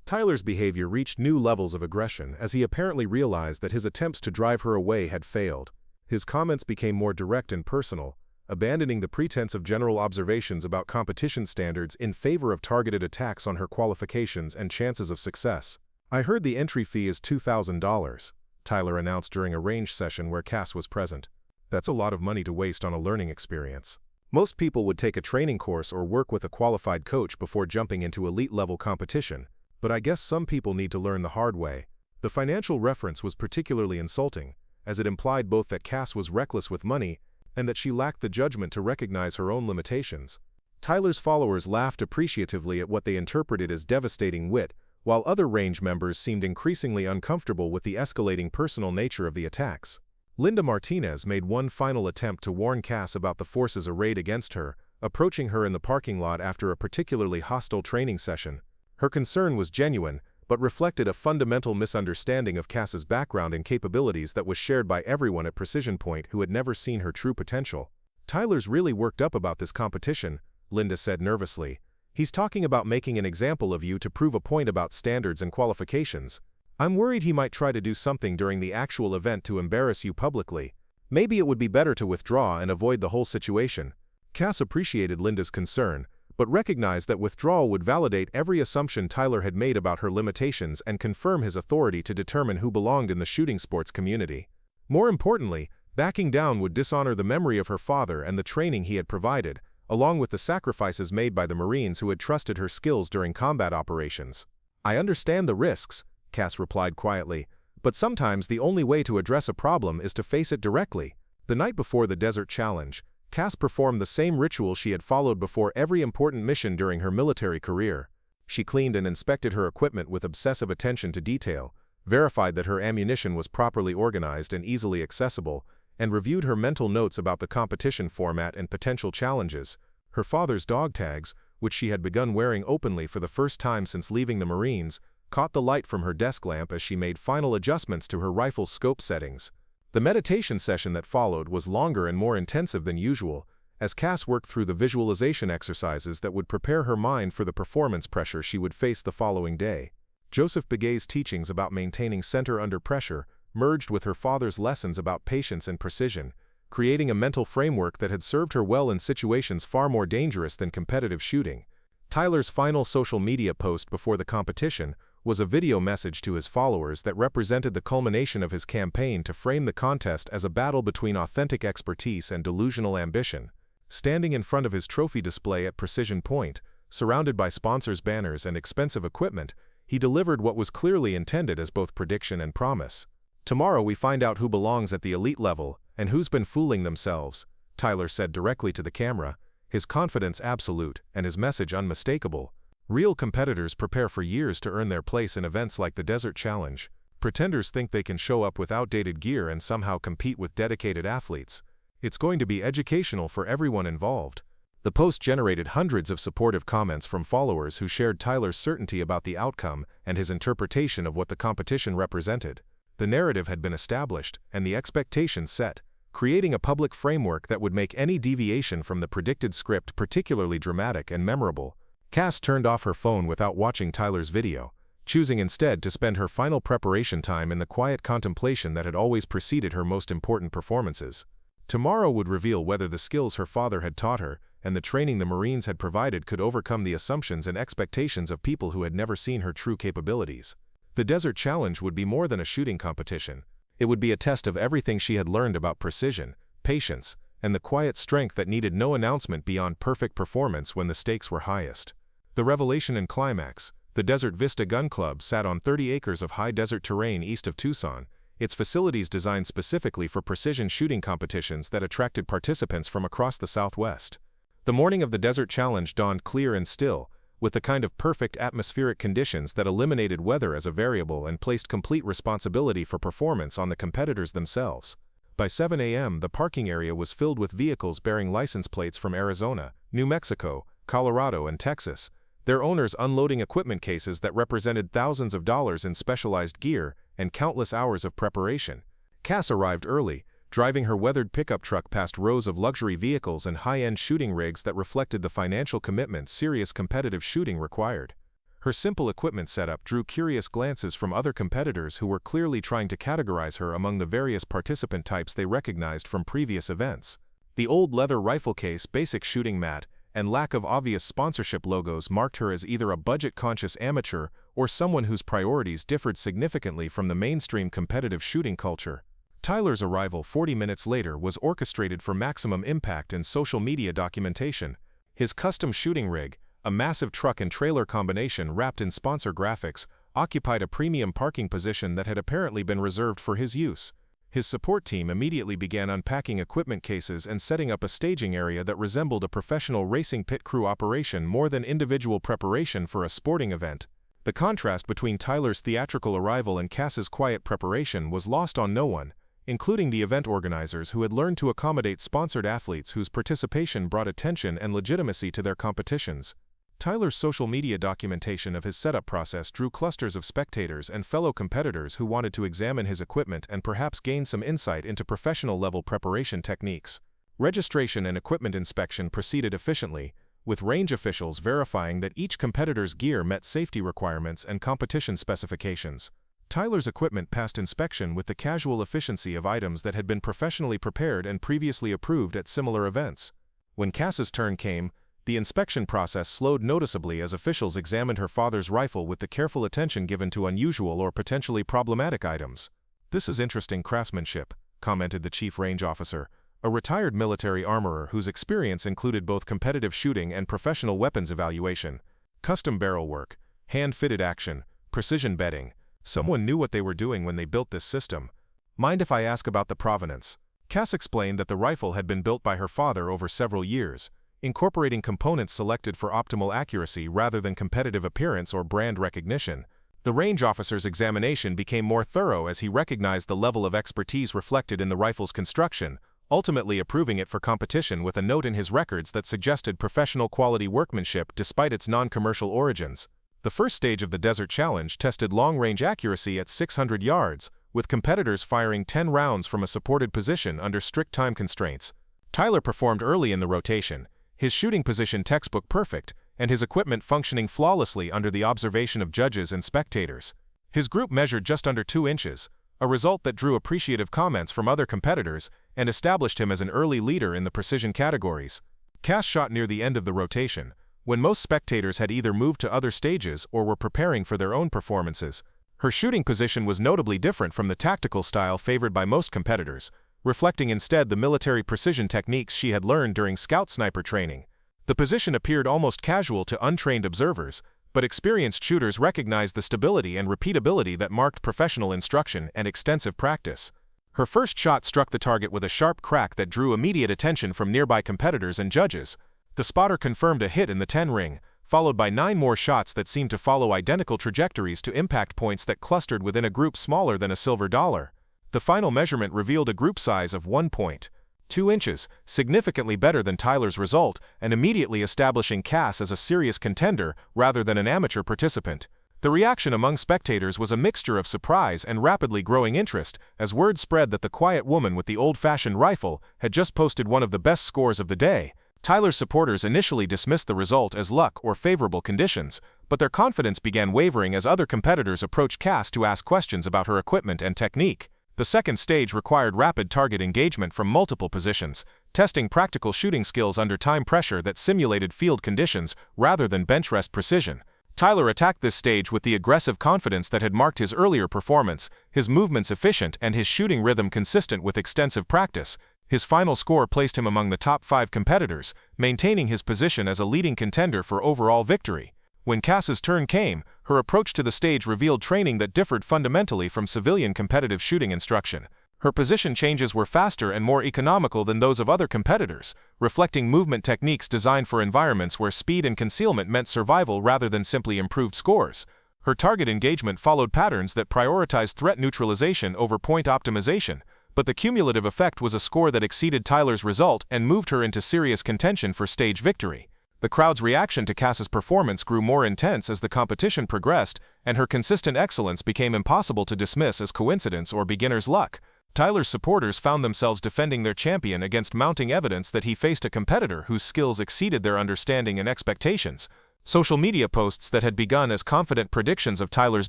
Tyler's behavior reached new levels of aggression as he apparently realized that his attempts to drive her away had failed. His comments became more direct and personal, abandoning the pretense of general observations about competition standards in favor of targeted attacks on her qualifications and chances of success. "I heard the entry fee is $2,000, Tyler announced during a range session where Cass was present. "That's a lot of money to waste on a learning experience. Most people would take a training course or work with a qualified coach before jumping into elite-level competition, but I guess some people need to learn the hard way." The financial reference was particularly insulting, as it implied both that Cass was reckless with money and that she lacked the judgment to recognize her own limitations. Tyler's followers laughed appreciatively at what they interpreted as devastating wit, while other range members seemed increasingly uncomfortable with the escalating personal nature of the attacks. Linda Martinez made one final attempt to warn Cass about the forces arrayed against her, approaching her in the parking lot after a particularly hostile training session. Her concern was genuine, but reflected a fundamental misunderstanding of Cass's background and capabilities that was shared by everyone at Precision Point who had never seen her true potential. "Tyler's really worked up about this competition," Linda said nervously. "He's talking about making an example of you to prove a point about standards and qualifications. I'm worried he might try to do something during the actual event to embarrass you publicly. Maybe it would be better to withdraw and avoid the whole situation." Cass appreciated Linda's concern, but recognized that withdrawal would validate every assumption Tyler had made about her limitations and confirm his authority to determine who belonged in the shooting sports community. More importantly, backing down would dishonor the memory of her father and the training he had provided, along with the sacrifices made by the Marines who had trusted her skills during combat operations. "I understand the risks," Cass replied quietly, "but sometimes the only way to address a problem is to face it directly." The night before the Desert Challenge, Cass performed the same ritual she had followed before every important mission during her military career. She cleaned and inspected her equipment with obsessive attention to detail, verified that her ammunition was properly organized and easily accessible, and reviewed her mental notes about the competition format and potential challenges. Her father's dog tags, which she had begun wearing openly for the first time since leaving the Marines, caught the light from her desk lamp as she made final adjustments to her rifle's scope settings. The meditation session that followed was longer and more intensive than usual, as Cass worked through the visualization exercises that would prepare her mind for the performance pressure she would face the following day. Joseph Begay's teachings about maintaining center under pressure merged with her father's lessons about patience and precision, creating a mental framework that had served her well in situations far more dangerous than competitive shooting. Tyler's final social media post before the competition was a video message to his followers that represented the culmination of his campaign to frame the contest as a battle between authentic expertise and delusional ambition. Standing in front of his trophy display at Precision Point, surrounded by sponsors' banners and expensive equipment, he delivered what was clearly intended as both prediction and promise. "Tomorrow we find out who belongs at the elite level and who's been fooling themselves," Tyler said directly to the camera, his confidence absolute and his message unmistakable. Real competitors prepare for years to earn their place in events like the Desert Challenge. Pretenders think they can show up with outdated gear and somehow compete with dedicated athletes. It's going to be educational for everyone involved. The post generated hundreds of supportive comments from followers who shared Tyler's certainty about the outcome and his interpretation of what the competition represented. The narrative had been established and the expectations set, creating a public framework that would make any deviation from the predicted script particularly dramatic and memorable. Cass turned off her phone without watching Tyler's video, choosing instead to spend her final preparation time in the quiet contemplation that had always preceded her most important performances. Tomorrow would reveal whether the skills her father had taught her and the training the Marines had provided could overcome the assumptions and expectations of people who had never seen her true capabilities. The Desert Challenge would be more than a shooting competition. It would be a test of everything she had learned about precision, patience, and the quiet strength that needed no announcement beyond perfect performance when the stakes were highest. The revelation and climax: the Desert Vista Gun Club sat on 30 acres of high desert terrain east of Tucson, its facilities designed specifically for precision shooting competitions that attracted participants from across the Southwest. The morning of the Desert Challenge dawned clear and still, with the kind of perfect atmospheric conditions that eliminated weather as a variable and placed complete responsibility for performance on the competitors themselves. By 7 a.m., the parking area was filled with vehicles bearing license plates from Arizona, New Mexico, Colorado, and Texas, their owners unloading equipment cases that represented thousands of dollars in specialized gear and countless hours of preparation. Cass arrived early, driving her weathered pickup truck past rows of luxury vehicles and high-end shooting rigs that reflected the financial commitment serious competitive shooting required. Her simple equipment setup drew curious glances from other competitors who were clearly trying to categorize her among the various participant types they recognized from previous events. The old leather rifle case, basic shooting mat, and lack of obvious sponsorship logos marked her as either a budget-conscious amateur or someone whose priorities differed significantly from the mainstream competitive shooting culture. Tyler's arrival 40 minutes later was orchestrated for maximum impact and social media documentation. His custom shooting rig, a massive truck and trailer combination wrapped in sponsor graphics, occupied a premium parking position that had apparently been reserved for his use. His support team immediately began unpacking equipment cases and setting up a staging area that resembled a professional racing pit crew operation more than individual preparation for a sporting event. The contrast between Tyler's theatrical arrival and Cass's quiet preparation was lost on no one, including the event organizers who had learned to accommodate sponsored athletes whose participation brought attention and legitimacy to their competitions. Tyler's social media documentation of his setup process drew clusters of spectators and fellow competitors who wanted to examine his equipment and perhaps gain some insight into professional-level preparation techniques. Registration and equipment inspection proceeded efficiently, with range officials verifying that each competitor's gear met safety requirements and competition specifications. Tyler's equipment passed inspection with the casual efficiency of items that had been professionally prepared and previously approved at similar events. When Cass's turn came, the inspection process slowed noticeably as officials examined her father's rifle with the careful attention given to unusual or potentially problematic items. "This is interesting craftsmanship," commented the chief range officer, a retired military armorer whose experience included both competitive shooting and professional weapons evaluation. Custom barrel work, hand-fitted action, precision bedding. Someone knew what they were doing when they built this system. "Mind if I ask about the provenance?" Cass explained that the rifle had been built by her father over several years, incorporating components selected for optimal accuracy rather than competitive appearance or brand recognition. The range officer's examination became more thorough as he recognized the level of expertise reflected in the rifle's construction, ultimately approving it for competition with a note in his records that suggested professional quality workmanship despite its non-commercial origins. The first stage of the Desert Challenge tested long-range accuracy at 600 yards, with competitors firing 10 rounds from a supported position under strict time constraints. Tyler performed early in the rotation, his shooting position textbook perfect, and his equipment functioning flawlessly under the observation of judges and spectators. His group measured just under 2 inches, a result that drew appreciative comments from other competitors and established him as an early leader in the precision categories. Cass shot near the end of the rotation, when most spectators had either moved to other stages or were preparing for their own performances. Her shooting position was notably different from the tactical style favored by most competitors, reflecting instead the military precision techniques she had learned during scout sniper training. The position appeared almost casual to untrained observers, but experienced shooters recognized the stability and repeatability that marked professional instruction and extensive practice. Her first shot struck the target with a sharp crack that drew immediate attention from nearby competitors and judges. The spotter confirmed a hit in the 10 ring, followed by 9 more shots that seemed to follow identical trajectories to impact points that clustered within a group smaller than a silver dollar. The final measurement revealed a group size of 1.2 inches, significantly better than Tyler's result, and immediately establishing Cass as a serious contender rather than an amateur participant. The reaction among spectators was a mixture of surprise and rapidly growing interest, as word spread that the quiet woman with the old-fashioned rifle had just posted one of the best scores of the day. Tyler's supporters initially dismissed the result as luck or favorable conditions, but their confidence began wavering as other competitors approached Cass to ask questions about her equipment and technique. The second stage required rapid target engagement from multiple positions, testing practical shooting skills under time pressure that simulated field conditions rather than bench rest precision. Tyler attacked this stage with the aggressive confidence that had marked his earlier performance, his movements efficient and his shooting rhythm consistent with extensive practice. His final score placed him among the top 5 competitors, maintaining his position as a leading contender for overall victory. When Cass's turn came, her approach to the stage revealed training that differed fundamentally from civilian competitive shooting instruction. Her position changes were faster and more economical than those of other competitors, reflecting movement techniques designed for environments where speed and concealment meant survival rather than simply improved scores. Her target engagement followed patterns that prioritized threat neutralization over point optimization, but the cumulative effect was a score that exceeded Tyler's result and moved her into serious contention for stage victory. The crowd's reaction to Cass's performance grew more intense as the competition progressed, and her consistent excellence became impossible to dismiss as coincidence or beginner's luck. Tyler's supporters found themselves defending their champion against mounting evidence that he faced a competitor whose skills exceeded their understanding and expectations. Social media posts that had begun as confident predictions of Tyler's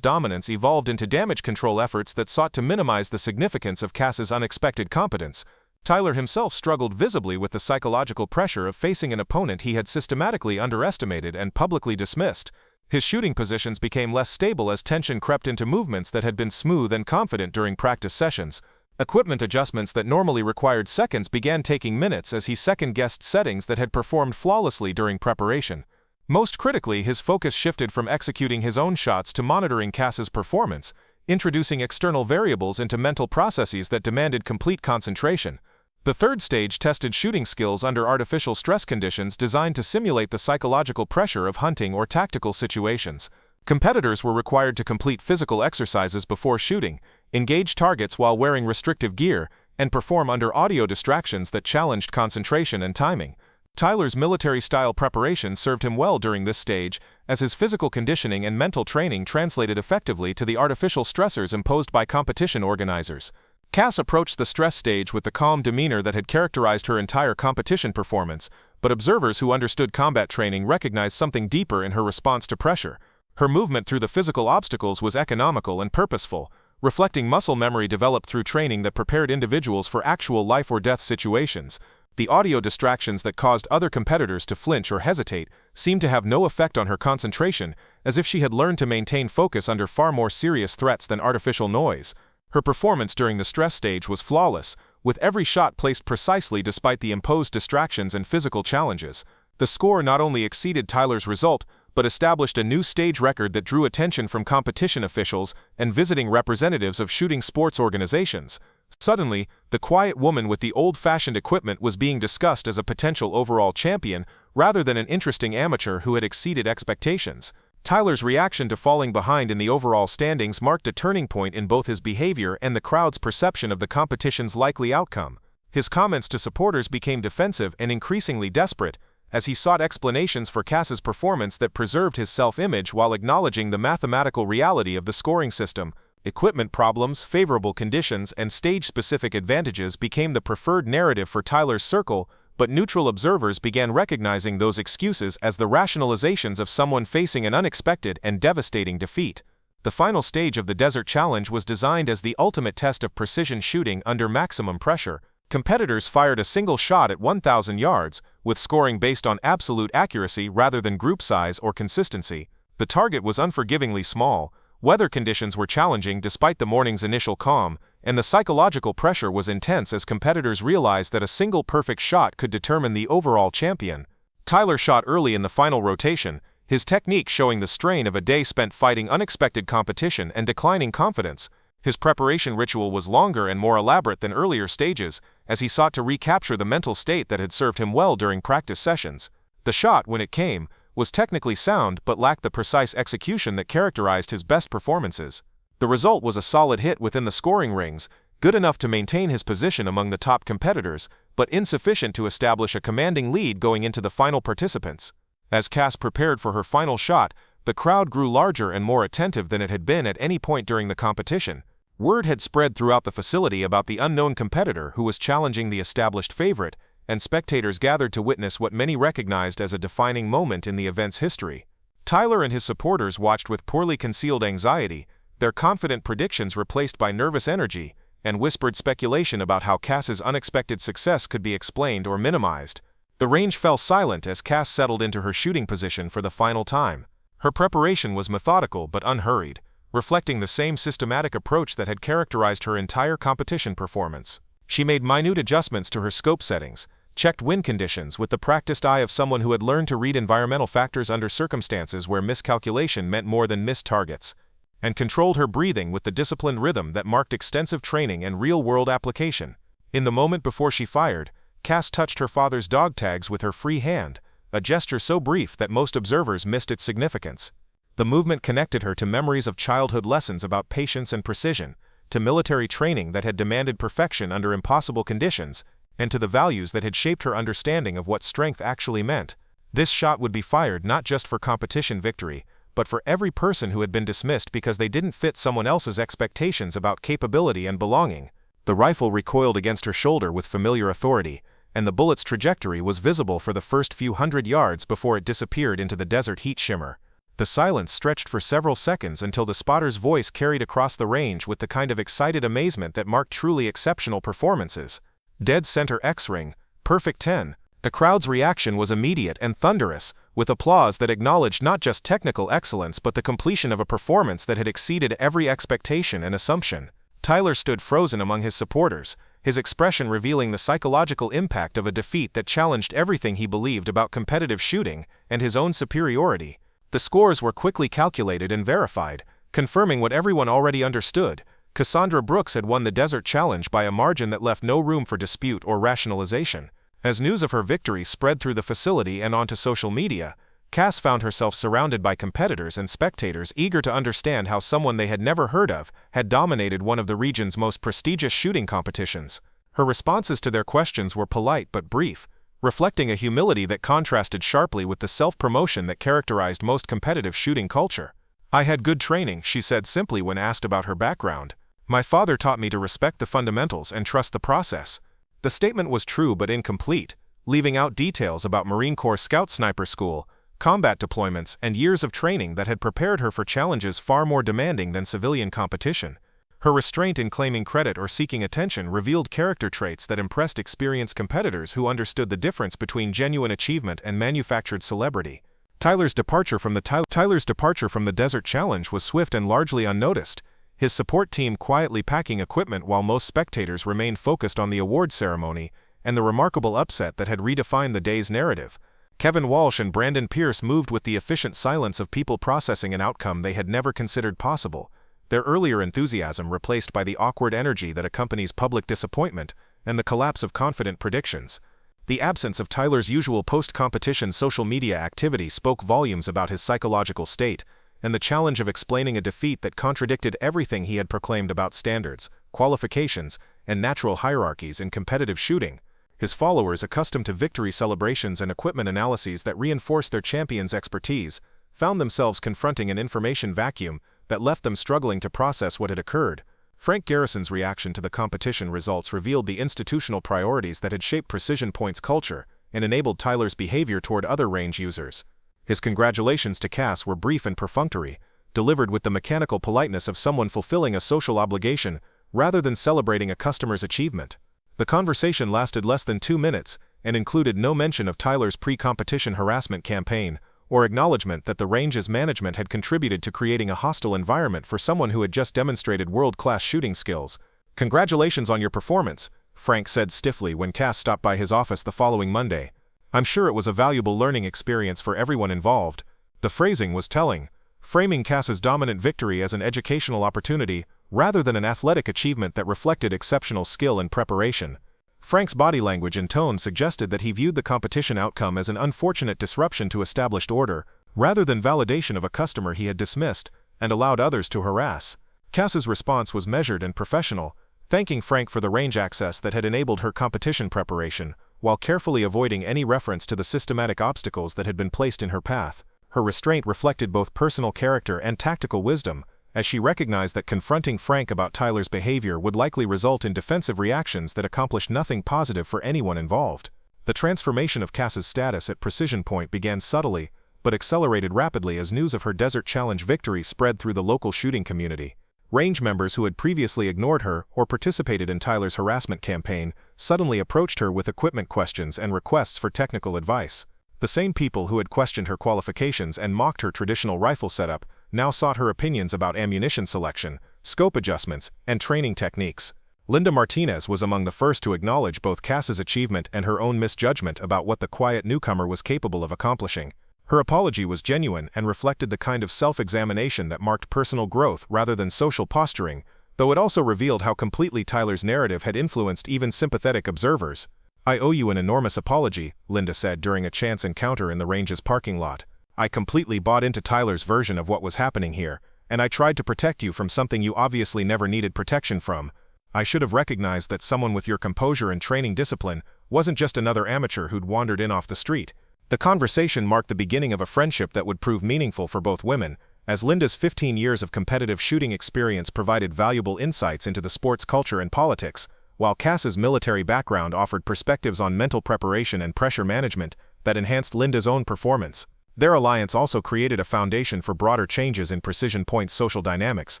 dominance evolved into damage control efforts that sought to minimize the significance of Cass's unexpected competence. Tyler himself struggled visibly with the psychological pressure of facing an opponent he had systematically underestimated and publicly dismissed. His shooting positions became less stable as tension crept into movements that had been smooth and confident during practice sessions. Equipment adjustments that normally required seconds began taking minutes as he second-guessed settings that had performed flawlessly during preparation. Most critically, his focus shifted from executing his own shots to monitoring Cass's performance, introducing external variables into mental processes that demanded complete concentration. The third stage tested shooting skills under artificial stress conditions designed to simulate the psychological pressure of hunting or tactical situations. Competitors were required to complete physical exercises before shooting, engage targets while wearing restrictive gear, and perform under audio distractions that challenged concentration and timing. Tyler's military-style preparation served him well during this stage, as his physical conditioning and mental training translated effectively to the artificial stressors imposed by competition organizers. Cass approached the stress stage with the calm demeanor that had characterized her entire competition performance, but observers who understood combat training recognized something deeper in her response to pressure. Her movement through the physical obstacles was economical and purposeful, reflecting muscle memory developed through training that prepared individuals for actual life-or-death situations. The audio distractions that caused other competitors to flinch or hesitate seemed to have no effect on her concentration, as if she had learned to maintain focus under far more serious threats than artificial noise. Her performance during the stress stage was flawless, with every shot placed precisely despite the imposed distractions and physical challenges. The score not only exceeded Tyler's result, but established a new stage record that drew attention from competition officials and visiting representatives of shooting sports organizations. Suddenly, the quiet woman with the old-fashioned equipment was being discussed as a potential overall champion, rather than an interesting amateur who had exceeded expectations. Tyler's reaction to falling behind in the overall standings marked a turning point in both his behavior and the crowd's perception of the competition's likely outcome. His comments to supporters became defensive and increasingly desperate, as he sought explanations for Cass's performance that preserved his self-image while acknowledging the mathematical reality of the scoring system. Equipment problems, favorable conditions, and stage-specific advantages became the preferred narrative for Tyler's circle, but neutral observers began recognizing those excuses as the rationalizations of someone facing an unexpected and devastating defeat. The final stage of the Desert Challenge was designed as the ultimate test of precision shooting under maximum pressure. Competitors fired a single shot at 1,000 yards, with scoring based on absolute accuracy rather than group size or consistency. The target was unforgivingly small, weather conditions were challenging despite the morning's initial calm, and the psychological pressure was intense as competitors realized that a single perfect shot could determine the overall champion. Tyler shot early in the final rotation, his technique showing the strain of a day spent fighting unexpected competition and declining confidence. His preparation ritual was longer and more elaborate than earlier stages, as he sought to recapture the mental state that had served him well during practice sessions. The shot, when it came, was technically sound but lacked the precise execution that characterized his best performances. The result was a solid hit within the scoring rings, good enough to maintain his position among the top competitors, but insufficient to establish a commanding lead going into the final participants. As Cass prepared for her final shot, the crowd grew larger and more attentive than it had been at any point during the competition. Word had spread throughout the facility about the unknown competitor who was challenging the established favorite, and spectators gathered to witness what many recognized as a defining moment in the event's history. Tyler and his supporters watched with poorly concealed anxiety, their confident predictions replaced by nervous energy, and whispered speculation about how Cass's unexpected success could be explained or minimized. The range fell silent as Cass settled into her shooting position for the final time. Her preparation was methodical but unhurried, reflecting the same systematic approach that had characterized her entire competition performance. She made minute adjustments to her scope settings, checked wind conditions with the practiced eye of someone who had learned to read environmental factors under circumstances where miscalculation meant more than missed targets, and controlled her breathing with the disciplined rhythm that marked extensive training and real-world application. In the moment before she fired, Cass touched her father's dog tags with her free hand, a gesture so brief that most observers missed its significance. The movement connected her to memories of childhood lessons about patience and precision, to military training that had demanded perfection under impossible conditions, and to the values that had shaped her understanding of what strength actually meant. This shot would be fired not just for competition victory, but for every person who had been dismissed because they didn't fit someone else's expectations about capability and belonging. The rifle recoiled against her shoulder with familiar authority, and the bullet's trajectory was visible for the first few hundred yards before it disappeared into the desert heat shimmer. The silence stretched for several seconds until the spotter's voice carried across the range with the kind of excited amazement that marked truly exceptional performances. Dead center X-ring, perfect 10. The crowd's reaction was immediate and thunderous, with applause that acknowledged not just technical excellence but the completion of a performance that had exceeded every expectation and assumption. Tyler stood frozen among his supporters, his expression revealing the psychological impact of a defeat that challenged everything he believed about competitive shooting and his own superiority. The scores were quickly calculated and verified, confirming what everyone already understood. Cassandra Brooks had won the Desert Challenge by a margin that left no room for dispute or rationalization. As news of her victory spread through the facility and onto social media, Cass found herself surrounded by competitors and spectators eager to understand how someone they had never heard of had dominated one of the region's most prestigious shooting competitions. Her responses to their questions were polite but brief, reflecting a humility that contrasted sharply with the self-promotion that characterized most competitive shooting culture. "I had good training," she said simply when asked about her background. "My father taught me to respect the fundamentals and trust the process." The statement was true but incomplete, leaving out details about Marine Corps Scout Sniper School, combat deployments, and years of training that had prepared her for challenges far more demanding than civilian competition. Her restraint in claiming credit or seeking attention revealed character traits that impressed experienced competitors who understood the difference between genuine achievement and manufactured celebrity. Tyler's departure from the Desert Challenge was swift and largely unnoticed, his support team quietly packing equipment while most spectators remained focused on the award ceremony and the remarkable upset that had redefined the day's narrative. Kevin Walsh and Brandon Pierce moved with the efficient silence of people processing an outcome they had never considered possible, their earlier enthusiasm replaced by the awkward energy that accompanies public disappointment and the collapse of confident predictions. The absence of Tyler's usual post-competition social media activity spoke volumes about his psychological state, and the challenge of explaining a defeat that contradicted everything he had proclaimed about standards, qualifications, and natural hierarchies in competitive shooting. His followers, accustomed to victory celebrations and equipment analyses that reinforced their champion's expertise, found themselves confronting an information vacuum that left them struggling to process what had occurred. Frank Garrison's reaction to the competition results revealed the institutional priorities that had shaped Precision Point's culture and enabled Tyler's behavior toward other range users. His congratulations to Cass were brief and perfunctory, delivered with the mechanical politeness of someone fulfilling a social obligation rather than celebrating a customer's achievement. The conversation lasted less than 2 minutes and included no mention of Tyler's pre-competition harassment campaign or acknowledgement that the range's management had contributed to creating a hostile environment for someone who had just demonstrated world-class shooting skills. "Congratulations on your performance," Frank said stiffly when Cass stopped by his office the following Monday. "I'm sure it was a valuable learning experience for everyone involved." The phrasing was telling, framing Cass's dominant victory as an educational opportunity rather than an athletic achievement that reflected exceptional skill and preparation. Frank's body language and tone suggested that he viewed the competition outcome as an unfortunate disruption to established order, rather than validation of a customer he had dismissed and allowed others to harass. Cass's response was measured and professional, thanking Frank for the range access that had enabled her competition preparation, while carefully avoiding any reference to the systematic obstacles that had been placed in her path. Her restraint reflected both personal character and tactical wisdom, as she recognized that confronting Frank about Tyler's behavior would likely result in defensive reactions that accomplished nothing positive for anyone involved. The transformation of Cass's status at Precision Point began subtly, but accelerated rapidly as news of her Desert Challenge victory spread through the local shooting community. Range members who had previously ignored her or participated in Tyler's harassment campaign suddenly approached her with equipment questions and requests for technical advice. The same people who had questioned her qualifications and mocked her traditional rifle setup now sought her opinions about ammunition selection, scope adjustments, and training techniques. Linda Martinez was among the first to acknowledge both Cass's achievement and her own misjudgment about what the quiet newcomer was capable of accomplishing. Her apology was genuine and reflected the kind of self-examination that marked personal growth rather than social posturing, though it also revealed how completely Tyler's narrative had influenced even sympathetic observers. "I owe you an enormous apology," Linda said during a chance encounter in the range's parking lot. "I completely bought into Tyler's version of what was happening here, and I tried to protect you from something you obviously never needed protection from. I should have recognized that someone with your composure and training discipline wasn't just another amateur who'd wandered in off the street." The conversation marked the beginning of a friendship that would prove meaningful for both women, as Linda's 15 years of competitive shooting experience provided valuable insights into the sport's culture and politics, while Cass's military background offered perspectives on mental preparation and pressure management that enhanced Linda's own performance. Their alliance also created a foundation for broader changes in Precision Point's social dynamics,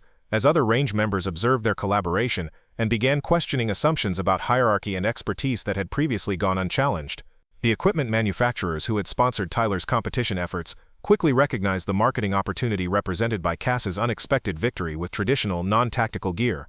as other range members observed their collaboration and began questioning assumptions about hierarchy and expertise that had previously gone unchallenged. The equipment manufacturers who had sponsored Tyler's competition efforts quickly recognized the marketing opportunity represented by Cass's unexpected victory with traditional, non-tactical gear.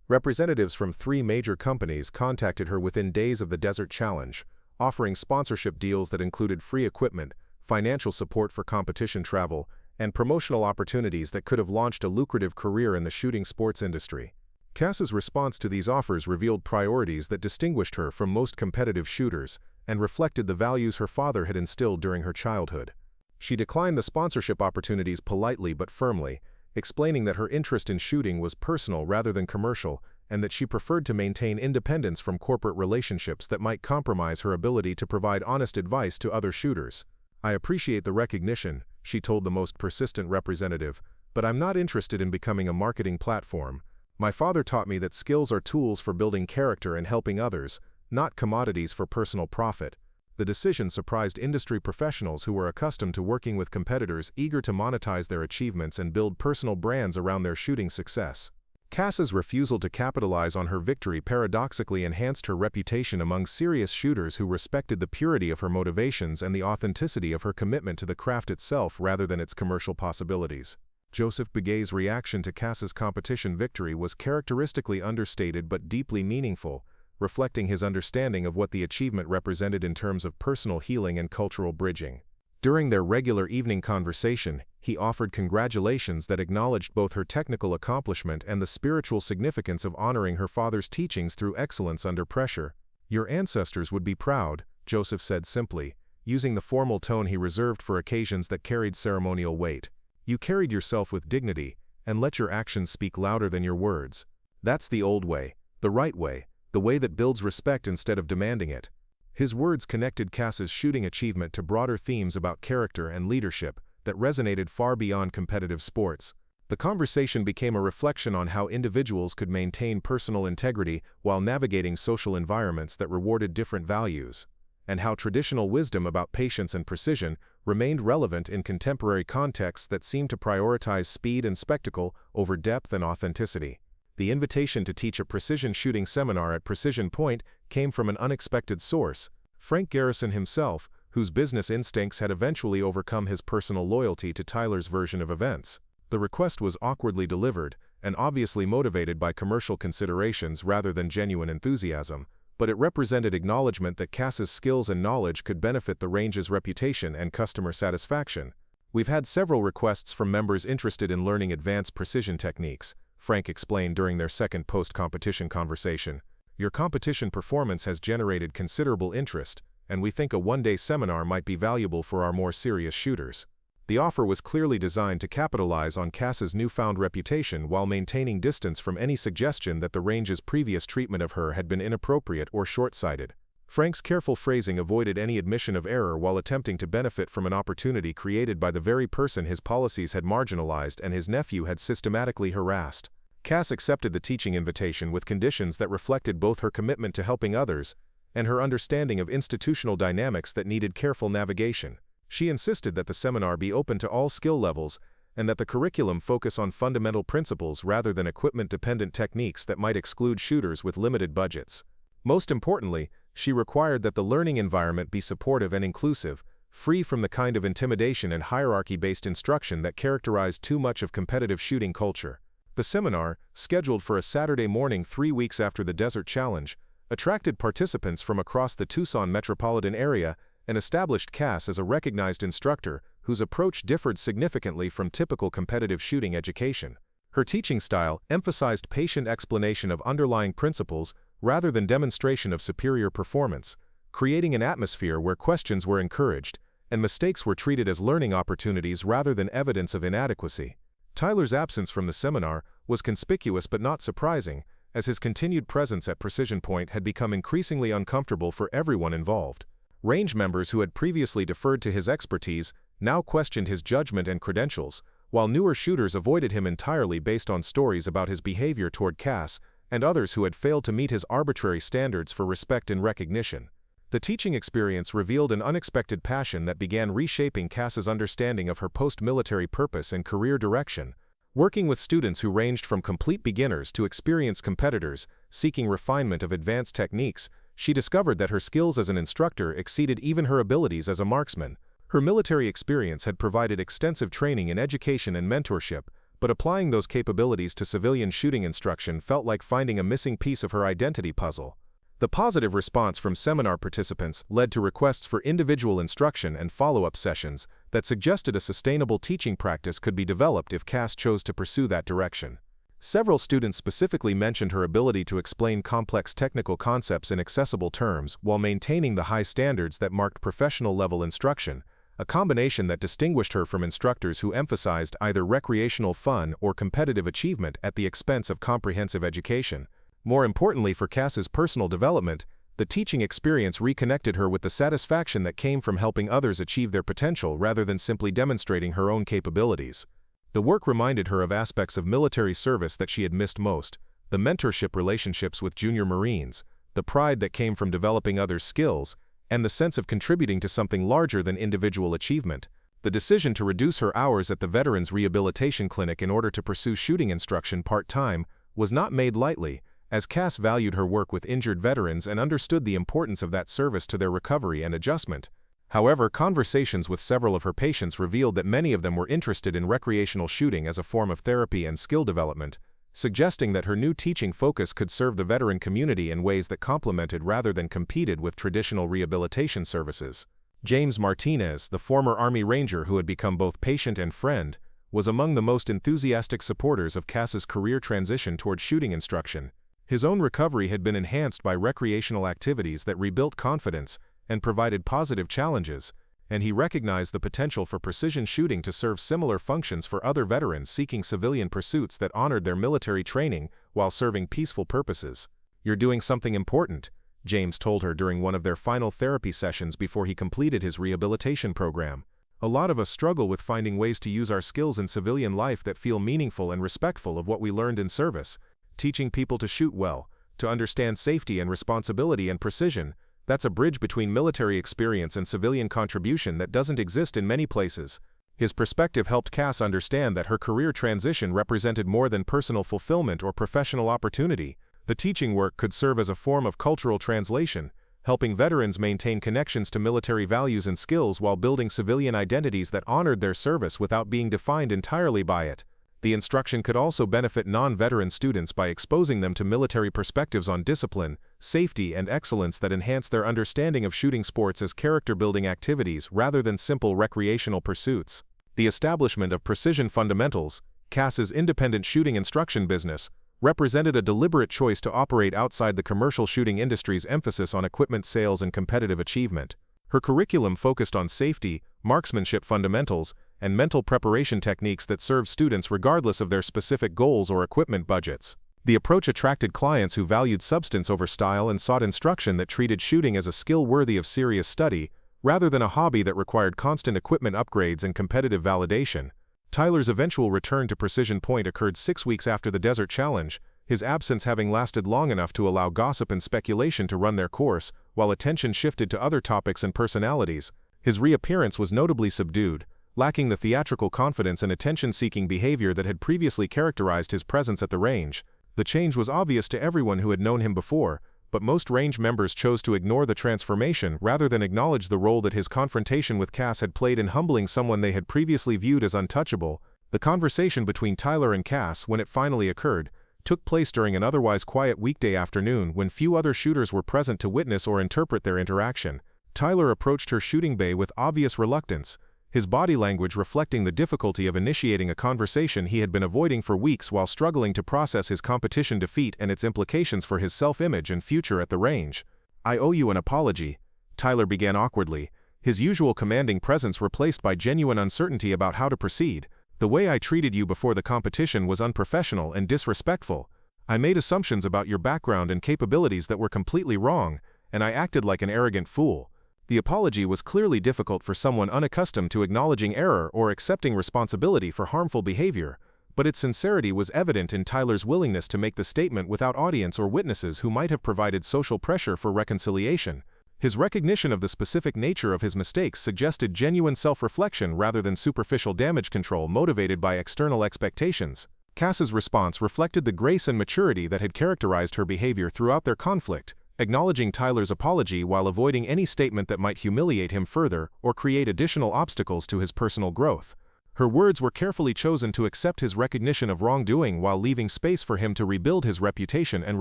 Representatives from 3 major companies contacted her within days of the Desert Challenge, offering sponsorship deals that included free equipment, financial support for competition travel, and promotional opportunities that could have launched a lucrative career in the shooting sports industry. Cass's response to these offers revealed priorities that distinguished her from most competitive shooters and reflected the values her father had instilled during her childhood. She declined the sponsorship opportunities politely but firmly, explaining that her interest in shooting was personal rather than commercial, and that she preferred to maintain independence from corporate relationships that might compromise her ability to provide honest advice to other shooters. "I appreciate the recognition," she told the most persistent representative, "but I'm not interested in becoming a marketing platform. My father taught me that skills are tools for building character and helping others, not commodities for personal profit." The decision surprised industry professionals who were accustomed to working with competitors eager to monetize their achievements and build personal brands around their shooting success. Cass's refusal to capitalize on her victory paradoxically enhanced her reputation among serious shooters who respected the purity of her motivations and the authenticity of her commitment to the craft itself rather than its commercial possibilities. Joseph Begay's reaction to Cass's competition victory was characteristically understated but deeply meaningful, reflecting his understanding of what the achievement represented in terms of personal healing and cultural bridging. During their regular evening conversation, he offered congratulations that acknowledged both her technical accomplishment and the spiritual significance of honoring her father's teachings through excellence under pressure. "Your ancestors would be proud," Joseph said simply, using the formal tone he reserved for occasions that carried ceremonial weight. "You carried yourself with dignity, and let your actions speak louder than your words. That's the old way, the right way, the way that builds respect instead of demanding it." His words connected Cass's shooting achievement to broader themes about character and leadership that resonated far beyond competitive sports. The conversation became a reflection on how individuals could maintain personal integrity while navigating social environments that rewarded different values, and how traditional wisdom about patience and precision remained relevant in contemporary contexts that seemed to prioritize speed and spectacle over depth and authenticity. The invitation to teach a precision shooting seminar at Precision Point came from an unexpected source: Frank Garrison himself, whose business instincts had eventually overcome his personal loyalty to Tyler's version of events. The request was awkwardly delivered, and obviously motivated by commercial considerations rather than genuine enthusiasm, but it represented acknowledgement that Cass's skills and knowledge could benefit the range's reputation and customer satisfaction. "We've had several requests from members interested in learning advanced precision techniques," Frank explained during their second post-competition conversation. "Your competition performance has generated considerable interest, and we think a one-day seminar might be valuable for our more serious shooters." The offer was clearly designed to capitalize on Cass's newfound reputation while maintaining distance from any suggestion that the range's previous treatment of her had been inappropriate or short-sighted. Frank's careful phrasing avoided any admission of error while attempting to benefit from an opportunity created by the very person his policies had marginalized and his nephew had systematically harassed. Cass accepted the teaching invitation with conditions that reflected both her commitment to helping others and her understanding of institutional dynamics that needed careful navigation. She insisted that the seminar be open to all skill levels and that the curriculum focus on fundamental principles rather than equipment-dependent techniques that might exclude shooters with limited budgets. Most importantly, she required that the learning environment be supportive and inclusive, free from the kind of intimidation and hierarchy-based instruction that characterized too much of competitive shooting culture. The seminar, scheduled for a Saturday morning 3 weeks after the Desert Challenge, attracted participants from across the Tucson metropolitan area and established Cass as a recognized instructor whose approach differed significantly from typical competitive shooting education. Her teaching style emphasized patient explanation of underlying principles rather than demonstration of superior performance, creating an atmosphere where questions were encouraged and mistakes were treated as learning opportunities rather than evidence of inadequacy. Tyler's absence from the seminar was conspicuous but not surprising, as his continued presence at Precision Point had become increasingly uncomfortable for everyone involved. Range members who had previously deferred to his expertise now questioned his judgment and credentials, while newer shooters avoided him entirely based on stories about his behavior toward Cass and others who had failed to meet his arbitrary standards for respect and recognition. The teaching experience revealed an unexpected passion that began reshaping Cass's understanding of her post-military purpose and career direction. Working with students who ranged from complete beginners to experienced competitors seeking refinement of advanced techniques, she discovered that her skills as an instructor exceeded even her abilities as a marksman. Her military experience had provided extensive training in education and mentorship, but applying those capabilities to civilian shooting instruction felt like finding a missing piece of her identity puzzle. The positive response from seminar participants led to requests for individual instruction and follow-up sessions that suggested a sustainable teaching practice could be developed if Cass chose to pursue that direction. Several students specifically mentioned her ability to explain complex technical concepts in accessible terms while maintaining the high standards that marked professional-level instruction, a combination that distinguished her from instructors who emphasized either recreational fun or competitive achievement at the expense of comprehensive education. More importantly for Cass's personal development, the teaching experience reconnected her with the satisfaction that came from helping others achieve their potential rather than simply demonstrating her own capabilities. The work reminded her of aspects of military service that she had missed most: the mentorship relationships with junior Marines, the pride that came from developing others' skills, and the sense of contributing to something larger than individual achievement. The decision to reduce her hours at the Veterans Rehabilitation Clinic in order to pursue shooting instruction part-time was not made lightly, as Cass valued her work with injured veterans and understood the importance of that service to their recovery and adjustment. However, conversations with several of her patients revealed that many of them were interested in recreational shooting as a form of therapy and skill development, suggesting that her new teaching focus could serve the veteran community in ways that complemented rather than competed with traditional rehabilitation services. James Martinez, the former Army Ranger who had become both patient and friend, was among the most enthusiastic supporters of Cass's career transition toward shooting instruction. His own recovery had been enhanced by recreational activities that rebuilt confidence and provided positive challenges, and he recognized the potential for precision shooting to serve similar functions for other veterans seeking civilian pursuits that honored their military training while serving peaceful purposes. "You're doing something important," James told her during one of their final therapy sessions before he completed his rehabilitation program. "A lot of us struggle with finding ways to use our skills in civilian life that feel meaningful and respectful of what we learned in service. Teaching people to shoot well, to understand safety and responsibility and precision, that's a bridge between military experience and civilian contribution that doesn't exist in many places." His perspective helped Cass understand that her career transition represented more than personal fulfillment or professional opportunity. The teaching work could serve as a form of cultural translation, helping veterans maintain connections to military values and skills while building civilian identities that honored their service without being defined entirely by it. The instruction could also benefit non-veteran students by exposing them to military perspectives on discipline, safety, and excellence that enhance their understanding of shooting sports as character-building activities rather than simple recreational pursuits. The establishment of Precision Fundamentals, Cass's independent shooting instruction business, represented a deliberate choice to operate outside the commercial shooting industry's emphasis on equipment sales and competitive achievement. Her curriculum focused on safety, marksmanship fundamentals, and mental preparation techniques that serve students regardless of their specific goals or equipment budgets. The approach attracted clients who valued substance over style and sought instruction that treated shooting as a skill worthy of serious study, rather than a hobby that required constant equipment upgrades and competitive validation. Tyler's eventual return to Precision Point occurred 6 weeks after the Desert Challenge, his absence having lasted long enough to allow gossip and speculation to run their course, while attention shifted to other topics and personalities. His reappearance was notably subdued, lacking the theatrical confidence and attention-seeking behavior that had previously characterized his presence at the range. The change was obvious to everyone who had known him before, but most range members chose to ignore the transformation rather than acknowledge the role that his confrontation with Cass had played in humbling someone they had previously viewed as untouchable. The conversation between Tyler and Cass, when it finally occurred, took place during an otherwise quiet weekday afternoon when few other shooters were present to witness or interpret their interaction. Tyler approached her shooting bay with obvious reluctance, his body language reflecting the difficulty of initiating a conversation he had been avoiding for weeks while struggling to process his competition defeat and its implications for his self-image and future at the range. "I owe you an apology," Tyler began awkwardly, his usual commanding presence replaced by genuine uncertainty about how to proceed. "The way I treated you before the competition was unprofessional and disrespectful. I made assumptions about your background and capabilities that were completely wrong, and I acted like an arrogant fool." The apology was clearly difficult for someone unaccustomed to acknowledging error or accepting responsibility for harmful behavior, but its sincerity was evident in Tyler's willingness to make the statement without audience or witnesses who might have provided social pressure for reconciliation. His recognition of the specific nature of his mistakes suggested genuine self-reflection rather than superficial damage control motivated by external expectations. Cass's response reflected the grace and maturity that had characterized her behavior throughout their conflict, acknowledging Tyler's apology while avoiding any statement that might humiliate him further or create additional obstacles to his personal growth. Her words were carefully chosen to accept his recognition of wrongdoing while leaving space for him to rebuild his reputation and